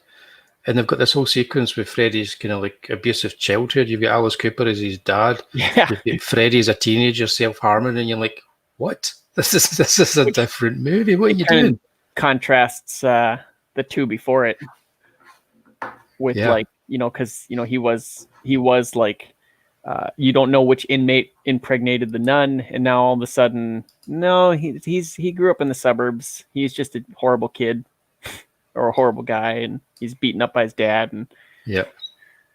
and they've got this whole sequence with Freddy's kind of like abusive childhood. You've got Alice Cooper as his dad. Yeah. You've got Freddy as a teenager self-harming, and you're like, what? This is a different movie. What are you doing? Contrasts the two before it with because he was like you don't know which inmate impregnated the nun, and now all of a sudden, no, he grew up in the suburbs. He's just a horrible kid. Or a horrible guy, and he's beaten up by his dad. And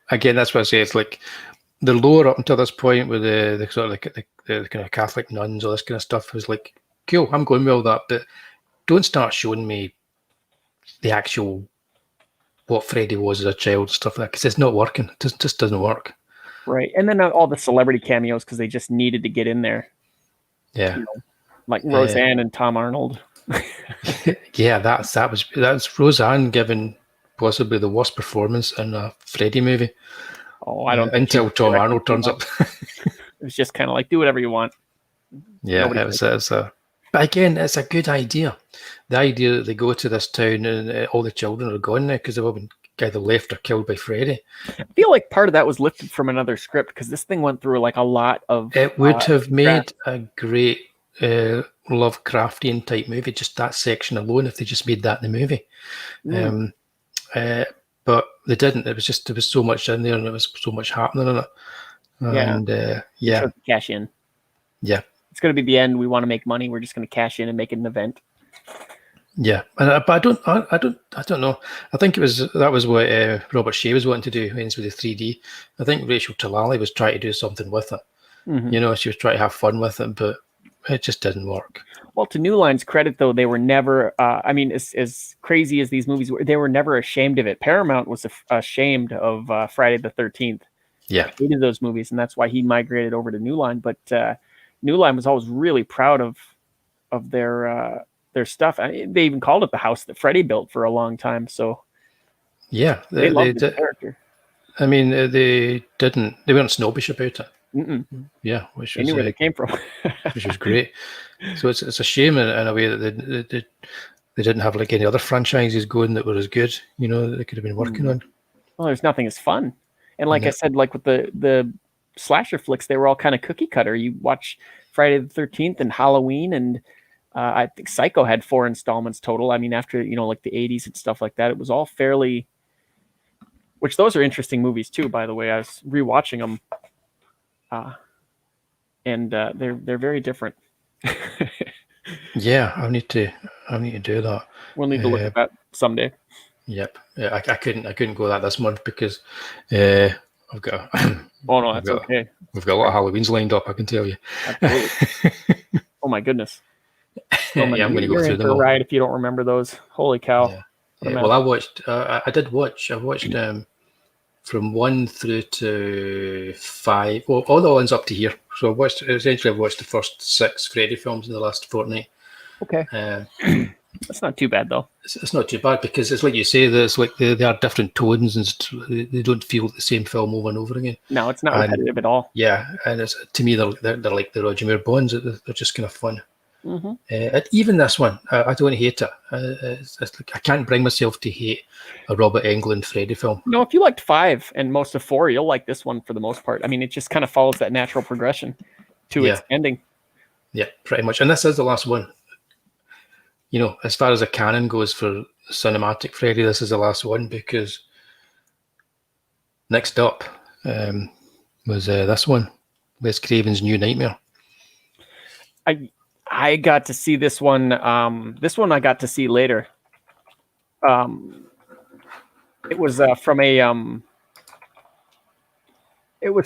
again, that's what I say. It's like the lore up until this point with the sort of like the kind of Catholic nuns, all this kind of stuff, was like, cool, I'm going with all that, but don't start showing me the actual what Freddy was as a child, stuff like that, because it's not working. It just doesn't work. Right, and then all the celebrity cameos, because they just needed to get in there. Yeah, like Roseanne and Tom Arnold. Yeah, that's Roseanne giving possibly the worst performance in a Freddy movie. Oh, I don't until Tom Arnold turns up. It was just kind of like, do whatever you want. Yeah, it was But again, it's a good idea. The idea that they go to this town and all the children are gone now because they've all been either left or killed by Freddy. I feel like part of that was lifted from another script because this thing went through like a lot of. It would have made a great Lovecraftian type movie, just that section alone, if they just made that in the movie. But they didn't. It was just, there was so much in there and there was so much happening in it. And cash in. Yeah. It's going to be the end. We want to make money. We're just going to cash in and make it an event. Yeah, but I don't know. I think that was what Robert Shea was wanting to do with the 3D. I think Rachel Talalay was trying to do something with it. You know, she was trying to have fun with it, but it just didn't work. Well, to New Line's credit, though, they were never. I mean, as crazy as these movies were, they were never ashamed of it. Paramount was ashamed of Friday the 13th. Yeah, hated those movies, and that's why he migrated over to New Line. But New Line was always really proud of their stuff. They even called it the house that Freddy built for a long time. So yeah, they loved the character. I mean, they weren't snobbish about it. Yeah, which they knew where they came from, which was great. So it's a shame in a way that they didn't have like any other franchises going that were as good. You know, that they could have been working on. Well, there's nothing as fun, and like I said, like with the slasher flicks, they were all kind of cookie cutter. You watch Friday the 13th and Halloween, and I think Psycho had 4 installments total. I mean, after, you know, like the 80s and stuff like that, it was all fairly, which those are interesting movies too, by the way. I was rewatching them, and they're very different. Yeah, I need to do that. We'll need to look at that someday. Yep. Yeah, I couldn't go that this month because I've got. Oh no, that's okay. We've got a lot of Halloweens lined up, I can tell you. Absolutely. Oh my goodness. Yeah, I'm going to go through them all. Right, if you don't remember those, holy cow! Yeah. Well, I watched from 1 through to 5. Well, all the ones up to here. So I've watched the first 6 Freddy films in the last fortnight. Okay. That's not too bad though. It's not too bad because it's like you say, there's like they are different tones and they don't feel the same film over and over again. No, it's not repetitive at all. Yeah, and to me they're like the Roger Moore Bonds. They're just kind of fun. Even this one, I don't hate it. It's like I can't bring myself to hate a Robert Englund Freddy film. No, if you liked 5 and most of 4, you'll like this one for the most part. I mean, it just kind of follows that natural progression to its ending. Yeah, pretty much. And this is the last one. You know, as far as a canon goes for cinematic Freddy, this is the last one because next up was this one, Wes Craven's New Nightmare. I got to see this one. This one I got to see later. It was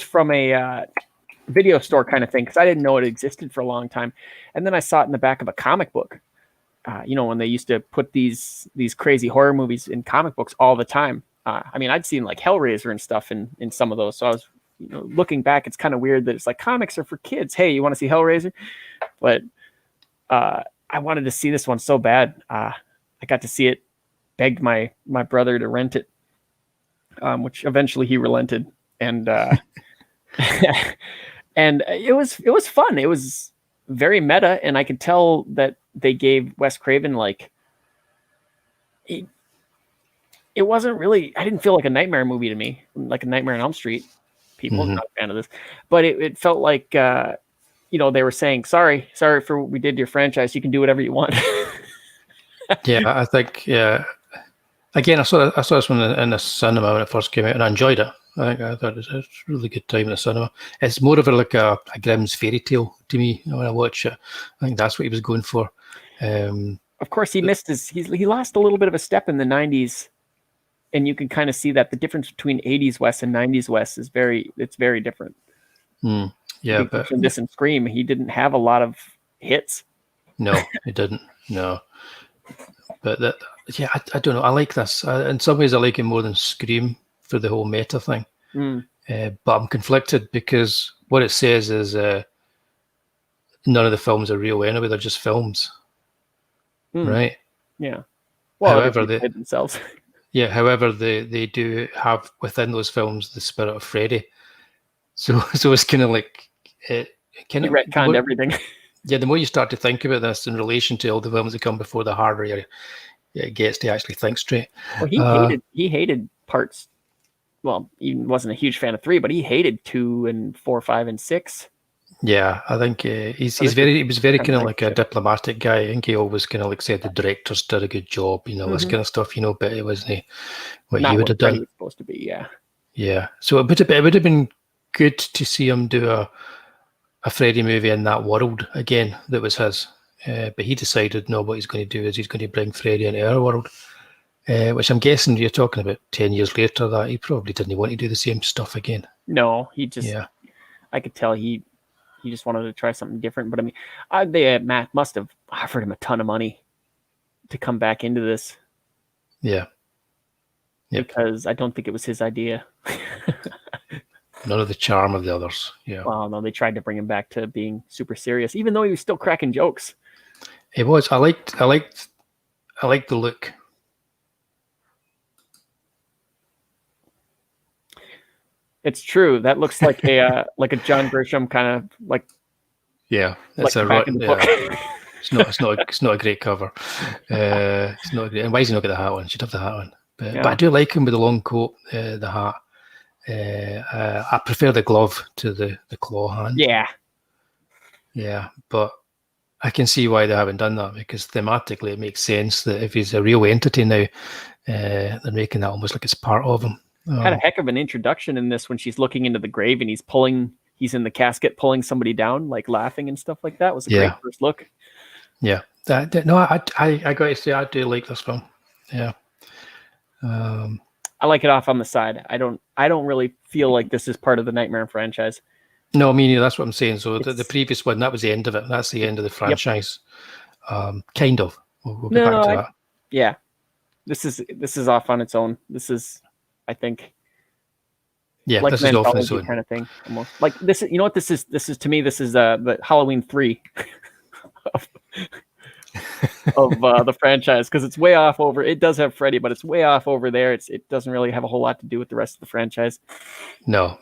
from a video store kind of thing because I didn't know it existed for a long time, and then I saw it in the back of a comic book. You know, when they used to put these crazy horror movies in comic books all the time. I mean, I'd seen like Hellraiser and stuff in some of those. So I was, you know, looking back, it's kind of weird that it's like comics are for kids. Hey, you want to see Hellraiser? But I wanted to see this one so bad. I got to see it, begged my brother to rent it, which eventually he relented. And and it was fun. It was very meta, and I could tell that they gave Wes Craven like it wasn't really. I didn't feel like a nightmare movie to me, like a Nightmare on Elm Street. People are not a fan of this, but it felt like you know, they were saying sorry for what we did to your franchise. You can do whatever you want. Yeah, I think Again, I saw this one in the cinema when it first came out, and I enjoyed it. I thought it was a really good time in the cinema. It's more of a Grimm's fairy tale to me when I watch it. I think that's what he was going for. Of course, he missed he lost a little bit of a step in the 90s, and you can kind of see that the difference between 80s West and 90s West is very different. Yeah, but in this and Scream, he didn't have a lot of hits. No, he didn't. No, but I don't know. I like this. In some ways, I like it more than Scream for the whole meta thing. But I'm conflicted because what it says is none of the films are real anyway. They're just films, right? Yeah. Well, however, they hid themselves. Yeah. However, they do have within those films the spirit of Freddy. So it's kind of like it kind of retconned everything. Yeah, the more you start to think about this in relation to all the films that come before, the harder it gets to actually think straight. Well, he hated parts. Well, he wasn't a huge fan of 3, but he hated 2 and 4, 5, and 6. Yeah, I think he was very kind of like a diplomatic guy. I think he always kind of like said the directors did a good job, this kind of stuff, but it wasn't what he would have done. Was supposed to be, yeah. Yeah, so it would have been good to see him do a Freddy movie in that world again that was his. But he decided, no, what he's going to do is he's going to bring Freddy into our world, which I'm guessing you're talking about 10 years later, that he probably didn't want to do the same stuff again. No, he just, I could tell he just wanted to try something different. But I mean, they must have offered him a ton of money to come back into this. Yeah. Yep. Because I don't think it was his idea. None of the charm of the others. Yeah. Well, no, they tried to bring him back to being super serious, even though he was still cracking jokes. He was. I liked the look. It's true. That looks like a John Grisham kind of like. Yeah, it's like back in the book. It's not a great cover. It's not great. And why has he not got the hat on? Should have the hat on. But I do like him with the long coat, the hat. I prefer the glove to the claw hand. Yeah, but I can see why they haven't done that, because thematically it makes sense that if he's a real entity now, they're making that almost like it's part of him. Had a heck of an introduction in this when she's looking into the grave and he's in the casket pulling somebody down, like laughing and stuff like that. It was a great first look. Yeah, I got to say I do like this film. Yeah. I like it off on the side. I don't really feel like this is part of the Nightmare franchise. No, I mean, that's what I'm saying. So the previous one, that was the end of it. That's the end of the franchise. Yep. Kind of. We'll get back to that. Yeah. This is off on its own. This is, I think. Yeah, like this is off on its own kind of thing. Almost. Like this, you know what this is? This is, to me, this is the Halloween 3 of the franchise, because it's way off over. It does have Freddy, but it's way off over there. It doesn't really have a whole lot to do with the rest of the franchise. No,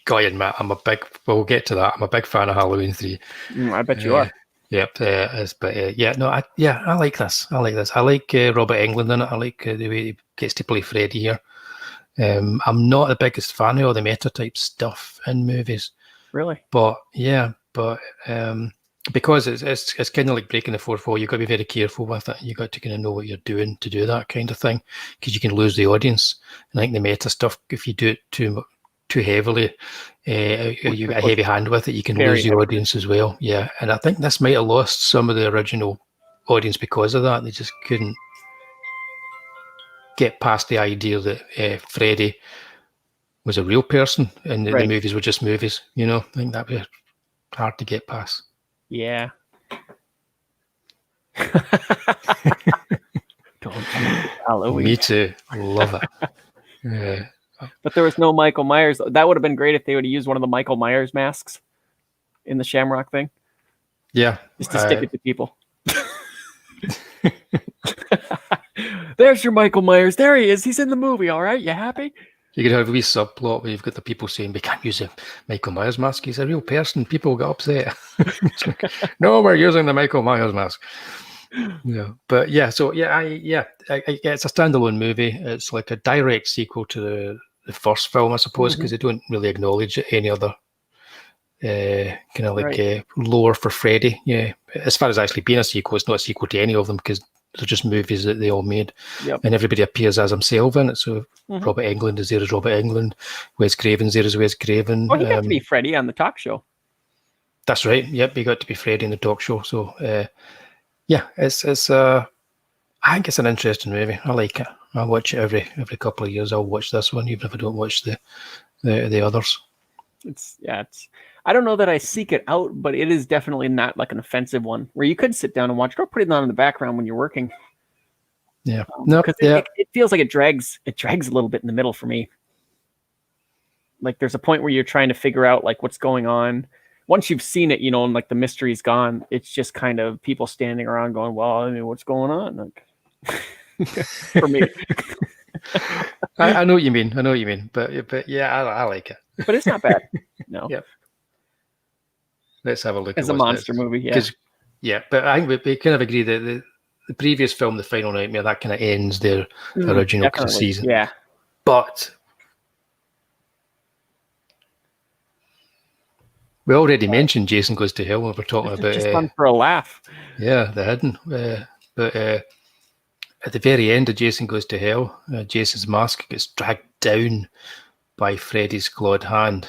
gotta admit, we'll get to that. I'm a big fan of Halloween 3. I bet you are. Yep, I like this. I like Robert Englund in it. I like the way he gets to play Freddy here. I'm not the biggest fan of all the meta type stuff in movies. Really? But because it's kind of like breaking the fourth wall, you've got to be very careful with it. You've got to kind of know what you're doing to do that kind of thing, because you can lose the audience. And I think the meta stuff, if you do it too heavily, you get a heavy hand with it, you can lose the audience as well. Yeah, and I think this might have lost some of the original audience because of that. They just couldn't get past the idea that Freddy was a real person and the movies were just movies. I think that'd be hard to get past. Yeah. Halloween. Me too. Love it. Yeah. But there was no Michael Myers. That would have been great if they would have used one of the Michael Myers masks in the Shamrock thing. Yeah. Just to stick it to people. There's your Michael Myers. There he is. He's in the movie. All right. You happy? You could have a wee subplot where you've got the people saying, we can't use a Michael Myers mask. He's a real person. People get upset. No, we're using the Michael Myers mask. Yeah, but it's a standalone movie. It's like a direct sequel to the first film, I suppose, because they don't really acknowledge any other kind of like lore for Freddy. Yeah, as far as actually being a sequel, it's not a sequel to any of them because they're just movies that they all made, and everybody appears as himself in it. So Robert Englund is there as Robert Englund, Wes Craven's there as Wes Craven. Oh, he got to be Freddy on the talk show. That's right. Yep, he got to be Freddy in the talk show. So it's I think it's an interesting movie. I like it. I watch it every couple of years. I'll watch this one, even if I don't watch the others. It's I don't know that I seek it out, but it is definitely not like an offensive one where you could sit down and watch it or put it on in the background when you're working. Yeah. Because it feels like it drags a little bit in the middle for me. Like there's a point where you're trying to figure out like what's going on. Once you've seen it, and like the mystery's gone, it's just kind of people standing around going, well, I mean, what's going on? Like, for me. I know what you mean. But yeah, I like it. But it's not bad. No. Yep. Let's have a look As at a monster movie, yeah. Yeah, but I think we kind of agree that the previous film, The Final Nightmare, that kind of ends their original season. Yeah. But we already mentioned Jason Goes to Hell when we're talking about just fun for a laugh. Yeah, they hadn't. But at the very end of Jason Goes to Hell, Jason's mask gets dragged down by Freddy's clawed hand.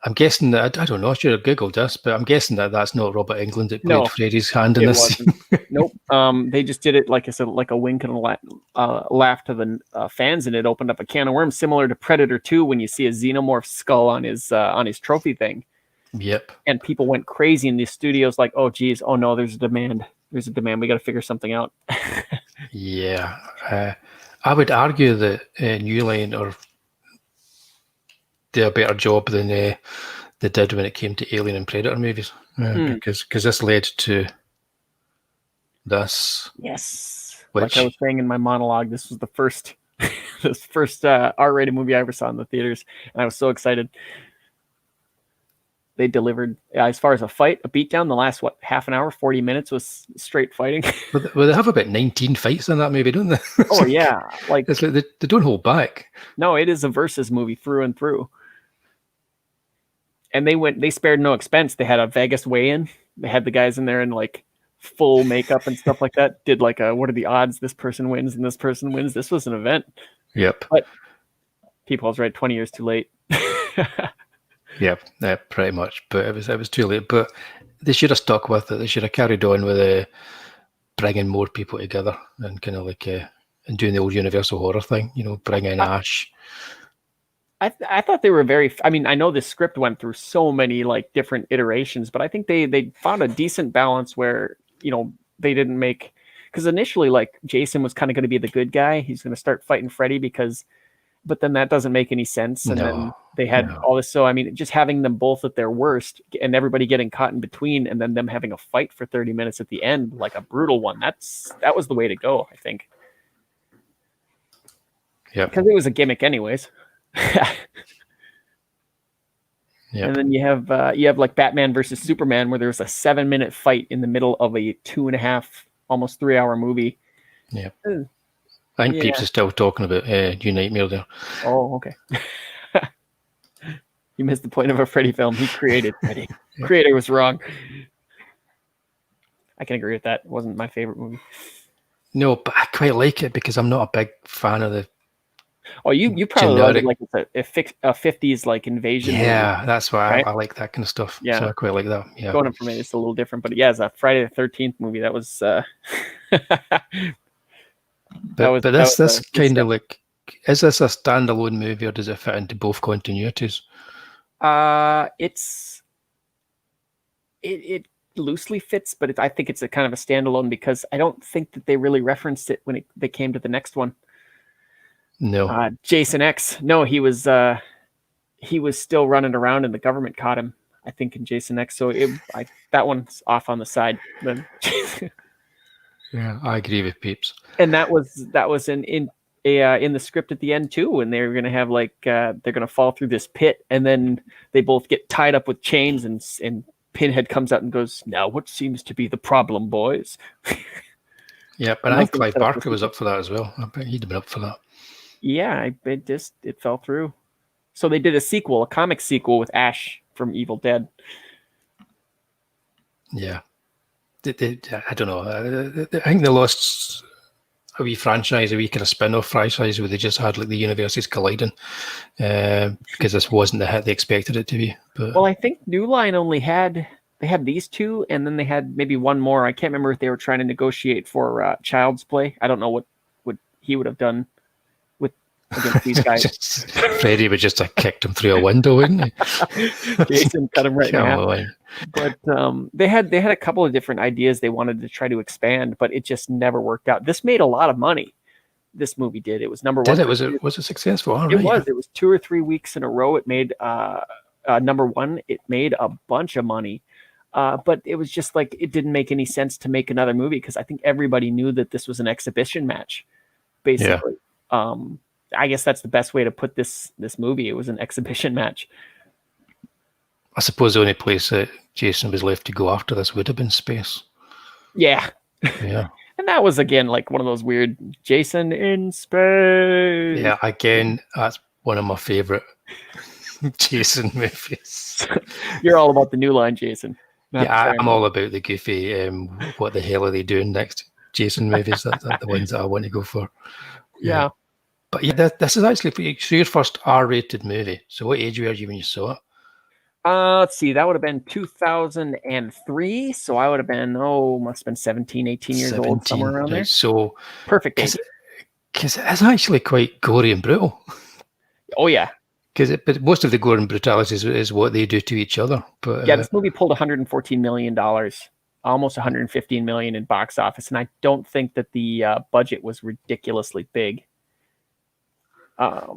I'm guessing that, I don't know, I should have Googled this, but I'm guessing that that's not Robert Englund that played Freddy's hand in this scene. Nope. They just did it, like I said, like a wink and a laugh to the fans, and it opened up a can of worms, similar to Predator 2 when you see a xenomorph skull on his trophy thing. Yep. And people went crazy in the studios, like, oh, geez, oh, no, there's a demand. There's a demand. We got to figure something out. Yeah. I would argue that New Line did a better job than they did when it came to Alien and Predator movies, because this led to this. Yes, which, like I was saying in my monologue, this was the first R-rated movie I ever saw in the theaters, and I was so excited. They delivered as far as a beatdown. The last half an hour, 40 minutes was straight fighting. Well, they have about 19 fights in that movie, don't they? Oh yeah, like it's like they don't hold back. No, it is a versus movie through and through. And they spared no expense. They had a Vegas weigh-in. They had the guys in there in like full makeup and stuff like that. Did like what are the odds this person wins and this person wins? This was an event. Yep. But people was right 20 years too late. Yep, pretty much. But it was too late. But they should have stuck with it. They should have carried on with bringing more people together and kind of like and doing the old Universal horror thing. You know, bring in Ash. I thought they were very. I mean, I know this script went through so many like different iterations, but I think they found a decent balance where they didn't make, because initially like Jason was kind of going to be the good guy. He's going to start fighting Freddy but then that doesn't make any sense. And then they had all this. So I mean, just having them both at their worst and everybody getting caught in between, and then them having a fight for 30 minutes at the end, like a brutal one. That was the way to go, I think. Yeah, because it was a gimmick, anyways. Yep. And then you have like Batman versus Superman, where there's a 7-minute fight in the middle of a 2.5, almost 3-hour movie. Yeah, I think Peeps is still talking about New Nightmare there. Oh, okay. You missed the point of a Freddy film. He created Freddy. Creator was wrong. I can agree with that. It wasn't my favorite movie. No, but I quite like it because I'm not a big fan of the. Oh, you probably love it like it's a 50s like invasion. Yeah, movie, that's why right? I like that kind of stuff. Yeah, so I quite like that. Yeah, going up for me, it's a little different, but yeah, it's a Friday the 13th movie. That was. But this kind of like, is this a standalone movie or does it fit into both continuities? It loosely fits, but I think it's a kind of a standalone because I don't think that they really referenced it when they came to the next one. No. Jason X. No, he was still running around and the government caught him, I think, in Jason X. So that one's off on the side. Yeah, I agree with Peeps. And that was in the script at the end too, when they were going to have like they're going to fall through this pit, and then they both get tied up with chains, and Pinhead comes out and goes, "Now what seems to be the problem, boys?" Yeah, but I think Clive Barker was up for that as well. I bet he'd have been up for that. Yeah, it fell through. So they did a comic sequel with Ash from Evil Dead. Yeah. I don't know. I think they lost a wee franchise, a wee kind of spin-off franchise where they just had like the universes colliding because this wasn't the hit they expected it to be. But well, I think New Line they had these two, and then they had maybe one more. I can't remember if they were trying to negotiate for Child's Play. I don't know what he would have done against these guys. Freddy would just have kicked him through a window, wouldn't he? Jason cut him right in half. But they had a couple of different ideas they wanted to try to expand, but it just never worked out. This made a lot of money. This movie did. It was number one. Was it successful? All right. It was. It was 2 or 3 weeks in a row. It made number one. It made a bunch of money. But it was just like it didn't make any sense to make another movie because I think everybody knew that this was an exhibition match, basically. Yeah. I guess that's the best way to put this movie. It was an exhibition match. I suppose the only place that Jason was left to go after this would have been space. Yeah. Yeah. And that was, again, like one of those weird Jason in space. Yeah, again, that's one of my favourite Jason movies. You're all about the New Line, Jason. Yeah, I'm all about the goofy, what the hell are they doing next Jason movies. That's the ones that I want to go for. Yeah. But yeah, this is actually your first R-rated movie. So what age were you when you saw it? Let's see. That would have been 2003. So I would have been, must have been 17, 18 years old, somewhere around there. So perfect age. Because it's actually quite gory and brutal. Oh, yeah. But most of the gore and brutality is what they do to each other. But yeah, this movie pulled $114 million, almost $115 million in box office. And I don't think that the budget was ridiculously big. Let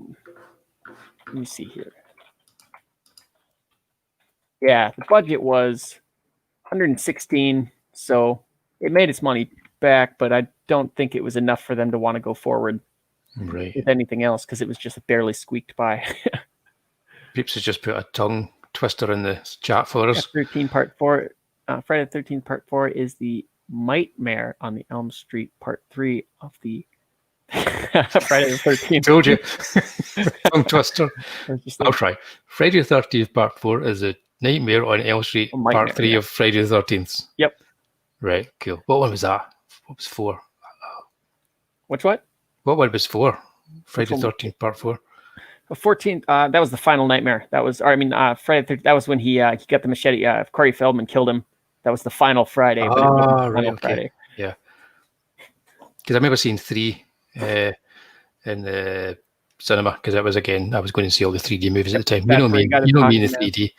me see here. Yeah, the budget was 116, so it made its money back, but I don't think it was enough for them to want to go forward with anything else, because it was just barely squeaked by. Peeps has just put a tongue twister in the chat for us. 13 Part 4. Friday the 13th Part 4 is the Nightmare on the Elm Street Part 3 of the Friday the 13th. Told you. Tongue twister. I'll try. Friday the 13th Part 4 is a Nightmare on Elm Street Part 3 of Friday the 13th. Yep. Right, cool. What one was that? What was 4? Which what? What one was 4? Friday the 13th Part 4. 14th, that was the final nightmare. That was, Friday the 13th, that was when he got the machete. Corey Feldman killed him. That was the final Friday. Right, okay. Friday. Yeah. Because I remember seeing 3 in the cinema, because I was going to see all the 3D movies at the time. You know me in the 3D.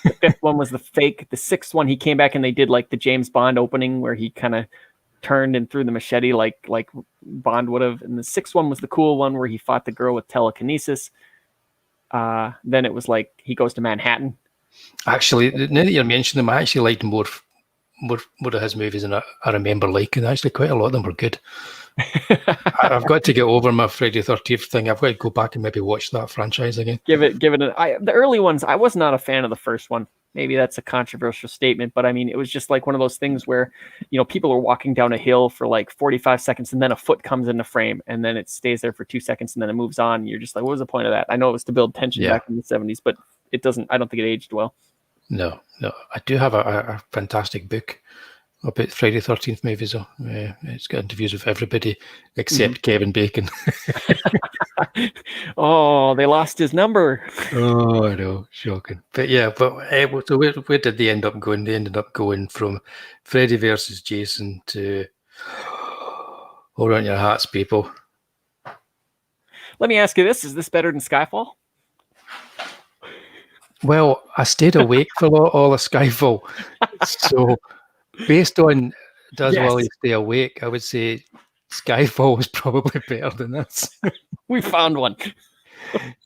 The 5th one was the fake. The 6th one, he came back and they did like the James Bond opening where he kind of turned and threw the machete like Bond would have. And the 6th one was the cool one where he fought the girl with telekinesis. Then it was like he goes to Manhattan. Actually, now that you're mentioning them, I actually liked more of his movies than I remember liking. Actually, quite a lot of them were good. I've got to get over my Friday the 13th thing. I've got to go back and maybe watch that franchise again. The early ones, I was not a fan of the first one. Maybe that's a controversial statement, but I mean, it was just like one of those things where, people are walking down a hill for like 45 seconds and then a foot comes into frame and then it stays there for 2 seconds and then it moves on. And you're just like, what was the point of that? I know it was to build tension back in the 70s, but I don't think it aged well. No. I do have a fantastic book about Friday the 13th movies, though. It's got interviews with everybody except Kevin Bacon. Oh, they lost his number. Oh, I know. Shocking. But yeah, so where did they end up going? They ended up going from Freddy versus Jason to hold on your hats, people. Let me ask you this. Is this better than Skyfall? Well, I stayed awake for all of Skyfall. So based on does Wullie stay awake, I would say Skyfall was probably better than this. We found one.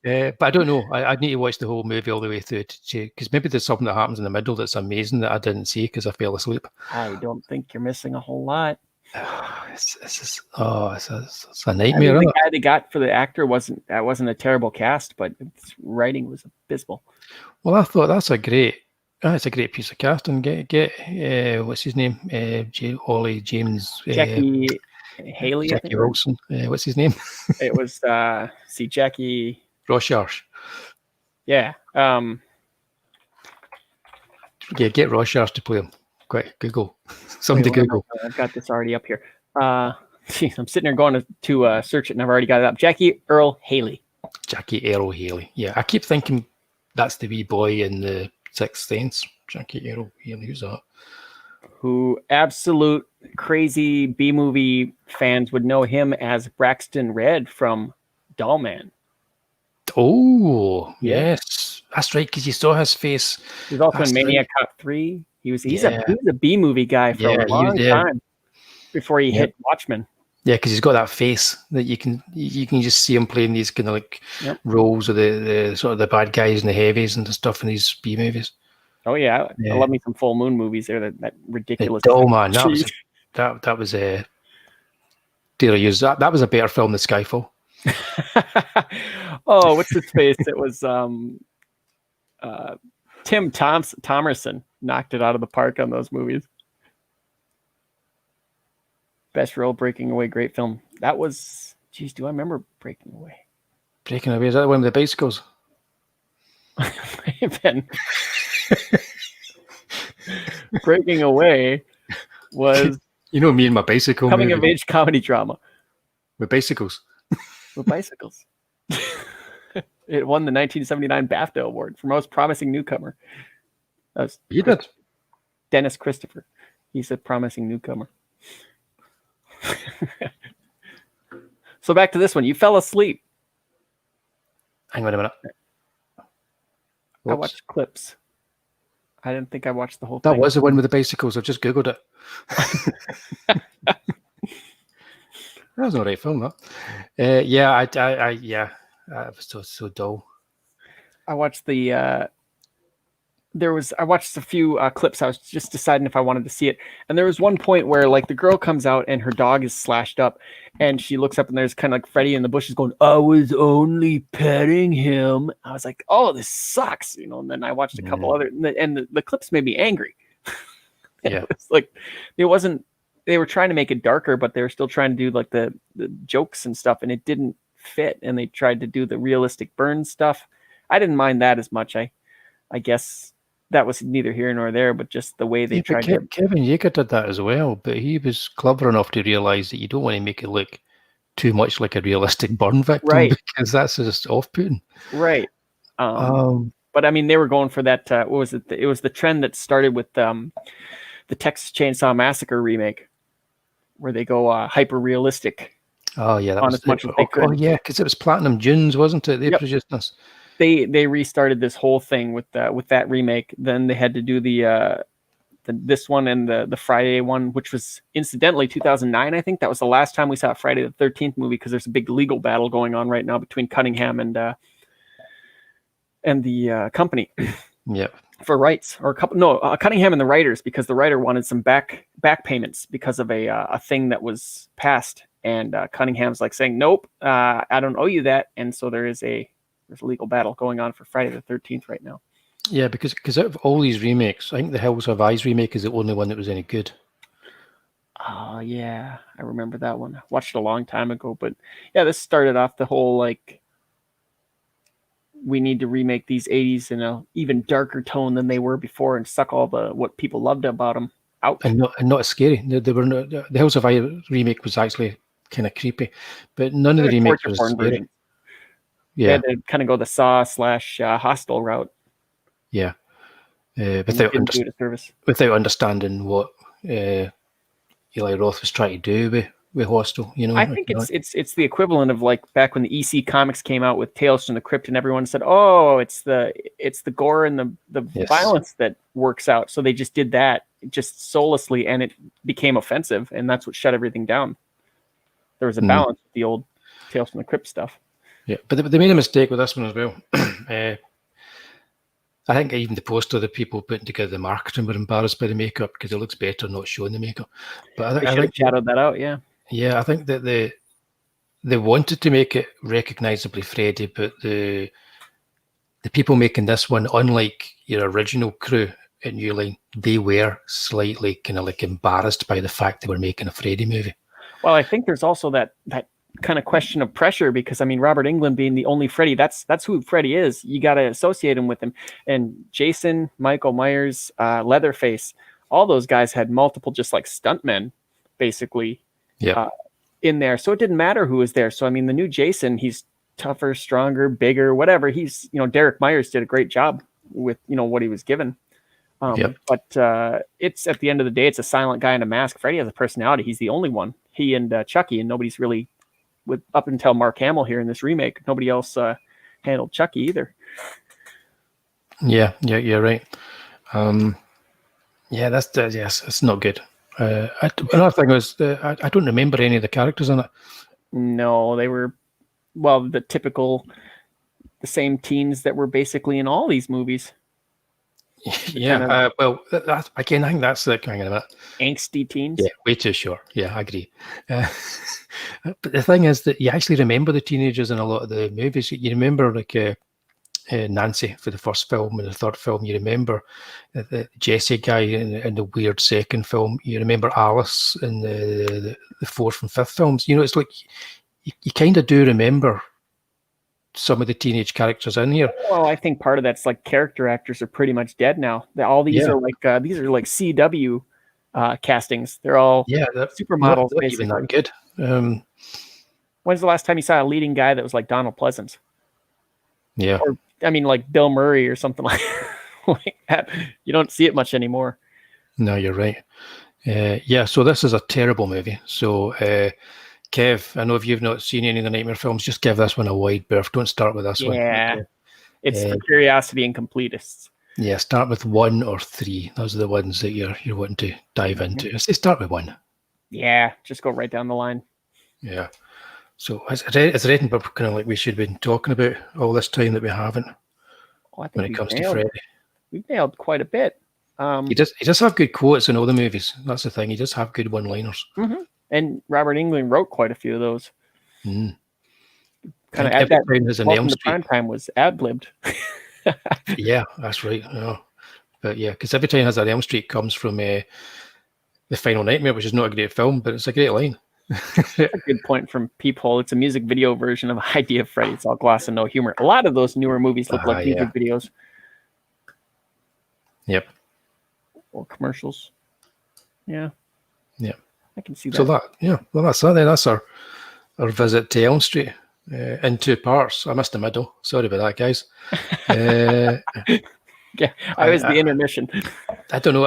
But I don't know. I'd need to watch the whole movie all the way through because maybe there's something that happens in the middle that's amazing that I didn't see because I fell asleep. I don't think you're missing a whole lot. It's a nightmare. The guy they got for the actor wasn't a terrible cast, but its writing was abysmal. Well, I thought it's a great piece of casting. Get what's his name? Ollie James. Jackie Haley. Jackie Wilson. What's his name? It was Jackie Rorschach. Yeah. Get Rorschach to play him. Quick, Google. Somebody Google. I've got this already up here. I'm sitting there going to search it, and I've already got it up. Jackie Earl Haley. Jackie Earl Haley. Yeah, I keep thinking that's the wee boy in the Sixth Sense. Jackie Earl Haley. Who's that? Who absolute crazy B-movie fans would know him as Braxton Red from Dollman. Oh, yes. That's right, because you saw his face. He's also in Maniac Cop 3. He's a B-movie guy for a long time before he hit Watchmen. Yeah, because he's got that face that you can just see him playing these kind of like roles of the sort of the bad guys and the heavies and the stuff in these B movies. Oh yeah, I love me some full moon movies. There, that ridiculous. Oh man, that was a. Dare I use that? That was a better film than Skyfall. Oh, what's his face? It was Tim Thomerson knocked it out of the park on those movies. Best role, Breaking Away, great film. That was, geez, do I remember Breaking Away? Breaking Away, is that the one with the bicycles? Breaking Away was you know me and my bicycle coming movie. of age comedy drama With bicycles. with bicycles. It won the 1979 BAFTA Award for Most Promising Newcomer. That was You did. Dennis Christopher. He's a promising newcomer. So back to this one. You fell asleep. Hang on a minute. I watched clips. I didn't think I watched the whole That thing. was the one with the bicycles. I've just Googled it. That was an alright film, that. Yeah, it was so dull. I watched I watched a few clips. I was just deciding if I wanted to see it. And there was one point where like the girl comes out and her dog is slashed up and she looks up and there's kind of like Freddy in the bushes going, I was only petting him. I was like, oh, this sucks. And then I watched a couple other, and the clips made me angry. Yeah. It's like, they were trying to make it darker, but they were still trying to do like the jokes and stuff, and it didn't fit. And they tried to do the realistic burn stuff. I didn't mind that as much. I guess that was neither here nor there, but just the way they tried to. Kevin Yeager did that as well, but he was clever enough to realize that you don't want to make it look too much like a realistic burn victim, right? Because that's just off-putting, right? But I mean, they were going for that. What was it? It was the trend that started with the Texas Chainsaw Massacre remake, where they go hyper realistic. Oh yeah, that was as much as they could. Oh yeah, because it was Platinum Dunes, wasn't it? They produced this. They restarted this whole thing with that remake. Then they had to do this one and the Friday one, which was incidentally 2009. I think that was the last time we saw a Friday the 13th movie, because there's a big legal battle going on right now between Cunningham and the company. Yeah. For rights, or Cunningham and the writers, because the writer wanted some back payments because of a thing that was passed, and Cunningham's like saying, nope, I don't owe you that, and so there's a legal battle going on for Friday the 13th right now. Yeah, because out of all these remakes, I think the Hills Have Eyes remake is the only one that was any good. Oh yeah, I remember that one. I watched it a long time ago, but yeah, this started off the whole like, we need to remake these 80s in a even darker tone than they were before and suck all what people loved about them out. And not as scary. They were not, the Hills Have Eyes remake was actually kind of creepy, but none of the remakes was scary. Yeah, they had to kind of go the Saw / Hostel route. Yeah, without understanding what Eli Roth was trying to do with Hostel. I think it's the equivalent of like back when the EC comics came out with Tales from the Crypt, and everyone said, "Oh, it's the gore and the violence that works out." So they just did that just soullessly, and it became offensive, and that's what shut everything down. There was a balance with the old Tales from the Crypt stuff. Yeah, but they made a mistake with this one as well. I think even the poster, the people putting together the marketing were embarrassed by the makeup, because it looks better not showing the makeup. But I think shadowed that out, yeah. Yeah, I think that they wanted to make it recognisably Freddy, but the people making this one, unlike your original crew at New Line, they were slightly kind of like embarrassed by the fact they were making a Freddy movie. Well, I think there's also that kind of question of pressure, because I mean, Robert Englund being the only Freddy, that's who Freddy is. You got to associate him with him. And Jason, Michael Myers, Leatherface, all those guys had multiple just like stuntmen basically in there. So it didn't matter who was there. So I mean, the new Jason, he's tougher, stronger, bigger, whatever. He's, Derek Myers did a great job with, what he was given. But it's, at the end of the day, it's a silent guy in a mask. Freddy has a personality. He's the only one. He and Chucky, and nobody's really, up until Mark Hamill here in this remake, nobody else handled Chucky either. Yeah, you're right. It's not good. Another thing was, I don't remember any of the characters in it. No, they were, the same teens that were basically in all these movies. Yeah, I think that's the kind of angsty teens. Yeah, way too short. Yeah, I agree. But the thing is that you actually remember the teenagers in a lot of the movies. You remember like Nancy for the first film, and the third film you remember the Jesse guy in the weird second film. You remember Alice in the fourth and fifth films. It's like you kind of do remember some of the teenage characters in here. Well, I think part of that's like character actors are pretty much dead now. All these are like CW castings. They're all supermodels, not basically. even that good. When's the last time you saw a leading guy that was like Donald Pleasance? Yeah. Or like Bill Murray or something like that. You don't see it much anymore. No, you're right. So this is a terrible movie. So Kev, I know if you've not seen any of the Nightmare films, just give this one a wide berth. Don't start with this one. Yeah. It's for curiosity and completists. Yeah, start with 1 or 3. Those are the ones that you're wanting to dive into. I say start with 1. Yeah, just go right down the line. Yeah. So is there anything kind of like we should have been talking about all this time that we haven't? I think when it comes to Freddy, we've nailed quite a bit. He does have good quotes in all the movies. That's the thing. He does have good one-liners. Mm-hmm. And Robert Englund wrote quite a few of those. Mm. Kind of at that Welcome to Prime Time was ad-libbed. Yeah, that's right. Yeah. But yeah, because every time has that Elm Street comes from The Final Nightmare, which is not a great film, but it's a great line. A good point from Peephole. It's a music video version of Idea of Freddy. It's all gloss and no humor. A lot of those newer movies look like music videos. Yep. Or commercials. Yeah. Yeah. I can see that. So that's that then. That's our visit to Elm Street in 2 parts. I missed the middle. Sorry about that, guys. Yeah, I was the intermission. I don't know.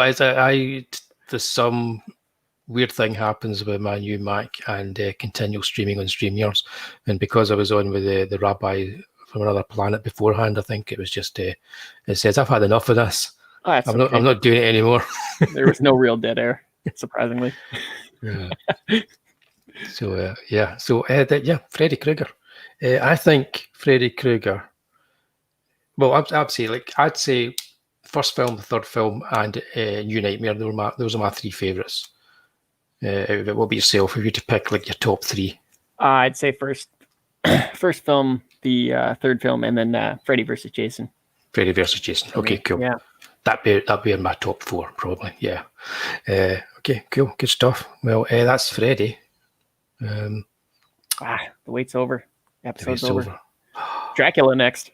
There's some weird thing happens with my new Mac and continual streaming on StreamYards, and because I was on with the rabbi from another planet beforehand, I think it was just it says I've had enough of this. Oh, I'm not doing it anymore. There was no real dead air, surprisingly. Yeah. So Freddy Krueger. I think Freddy Krueger. Well, I'd say first film, the third film, and New Nightmare. Those are my 3 favourites. What about yourself? If you to pick like your top 3, I'd say first film, the third film, and then Freddy versus Jason. Freddy versus Jason. Okay, cool. Yeah, that'd be in my top 4 probably. Yeah. Okay, cool, good stuff. Well, that's Freddy. The wait's over. Episode's over. Dracula next.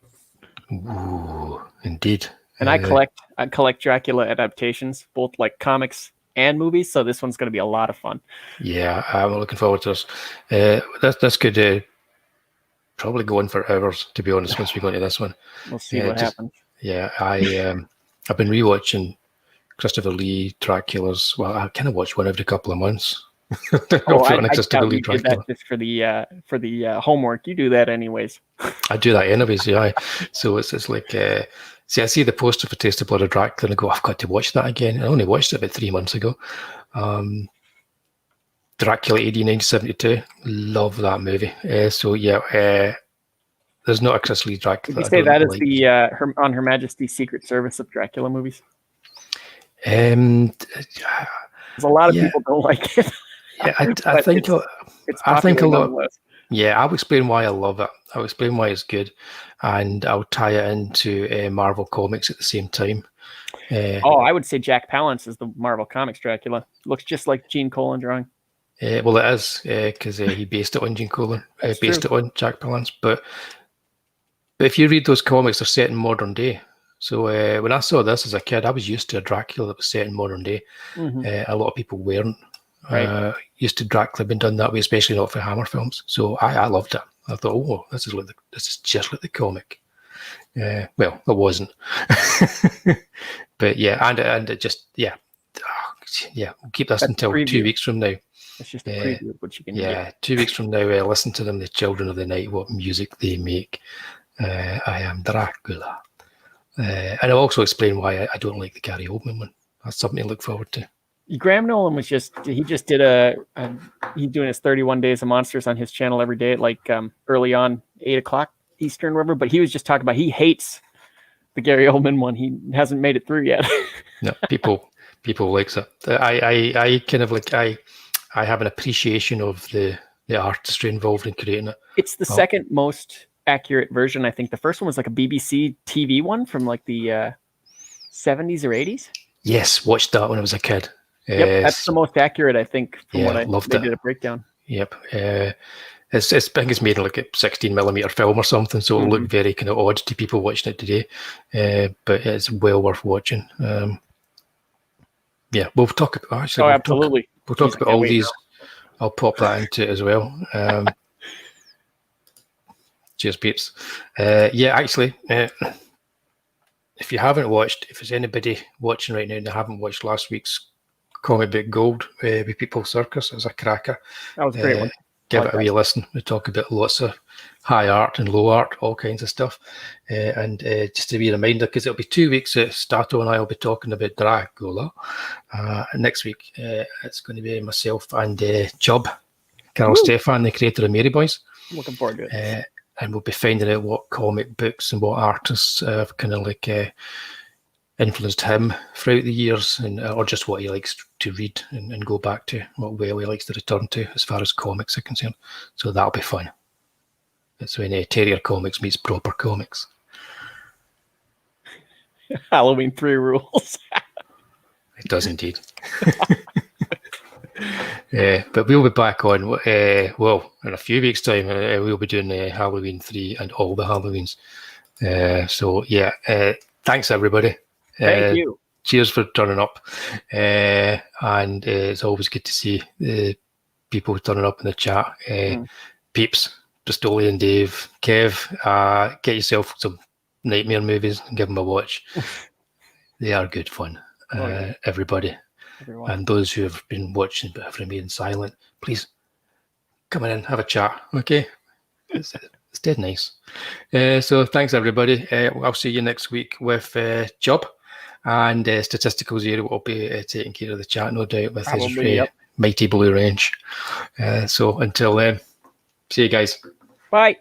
Ooh, indeed. And I collect Dracula adaptations, both like comics and movies. So this one's going to be a lot of fun. Yeah, I'm looking forward to this. This could probably go on for hours, to be honest. Once we go into this one, we'll see what happens. Yeah, I've been rewatching Christopher Lee Draculas. Well, I kind of watch one every couple of months. I did that just for the homework. You do that anyways. I do that anyways, yeah. So it's like, I see the poster for Taste of Blood of Dracula and I go, I've got to watch that again. I only watched it about 3 months ago. Dracula AD 1972. Love that movie. There's not a Chris Lee Dracula. Did you say that is the on Her Majesty's Secret Service of Dracula movies? There's a lot of people don't like it. Yeah, I think a lot. Yeah, I'll explain why I love it. I'll explain why it's good, and I'll tie it into Marvel Comics at the same time. I would say Jack Palance is the Marvel Comics Dracula. Looks just like Gene Colan drawing. Well, it is because he based it on Gene Colan. Based it on Jack Palance, but if you read those comics, they're set in modern day. So when I saw this as a kid, I was used to a Dracula that was set in modern day. Mm-hmm. A lot of people weren't. Right. Used to Dracula being done that way, especially not for Hammer films. So I loved it. I thought, this is just like the comic. Well, it wasn't, but yeah, and it just we'll keep this until 2 weeks from now. It's just a preview of what you can get. 2 weeks from now, listen to them, the Children of the Night, what music they make. I am Dracula, and I'll also explain why I don't like the Gary Oldman one. That's something to look forward to. Graham Nolan was he's doing his 31 Days of Monsters on his channel every day at like early on 8 o'clock Eastern, whatever. But he was just talking about he hates the Gary Oldman one. He hasn't made it through yet. No, people likes it. I kind of like I have an appreciation of the artistry involved in creating it. It's the second most accurate version. I think the first one was like a BBC TV one from like the 70s or 80s. Yes, watched that when I was a kid. Yep, that's the most accurate, I think, from what loved they it. did a breakdown. Yep. It's I think it's made like a 16mm film or something, so it'll look very kind of odd to people watching it today. But it's well worth watching. Yeah, we'll talk about actually. Absolutely. We'll talk about all these. I'll pop that into it as well. Cheers, peeps. Yeah, actually, if you haven't watched, if there's anybody watching right now and they haven't watched last week's Comic Book Gold with People Circus, it's a cracker. That was a great one. Give it a wee listen. We talk about lots of high art and low art, all kinds of stuff. And just to be a reminder, because it'll be 2 weeks that Statto and I will be talking about Dracula. Next week, it's going to be myself and Chubb, Carol Stefan, the creator of Mary Boys. Looking forward to it. And we'll be finding out what comic books and what artists have kind of like influenced him throughout the years, and or just what he likes to read and go back to, what well he likes to return to as far as comics are concerned. So that'll be fun. It's when Terrier Comics meets proper comics. Halloween 3 rules. It does indeed. But we'll be back on, well, in a few weeks' time, we'll be doing Halloween 3 and all the Halloweens. So, yeah, thanks, everybody. Thank you. Cheers for turning up. And it's always good to see people turning up in the chat. Peeps, Bristoli and Dave, Kev, get yourself some Nightmare movies and give them a watch. They are good fun. Everybody. Everyone. And those who have been watching but have remained silent, please come in and have a chat, okay? It's dead nice. So thanks, everybody. I'll see you next week with Chubb, and Statistical Zero will be taking care of the chat, no doubt, with his mighty blue range. So until then, see you guys. Bye.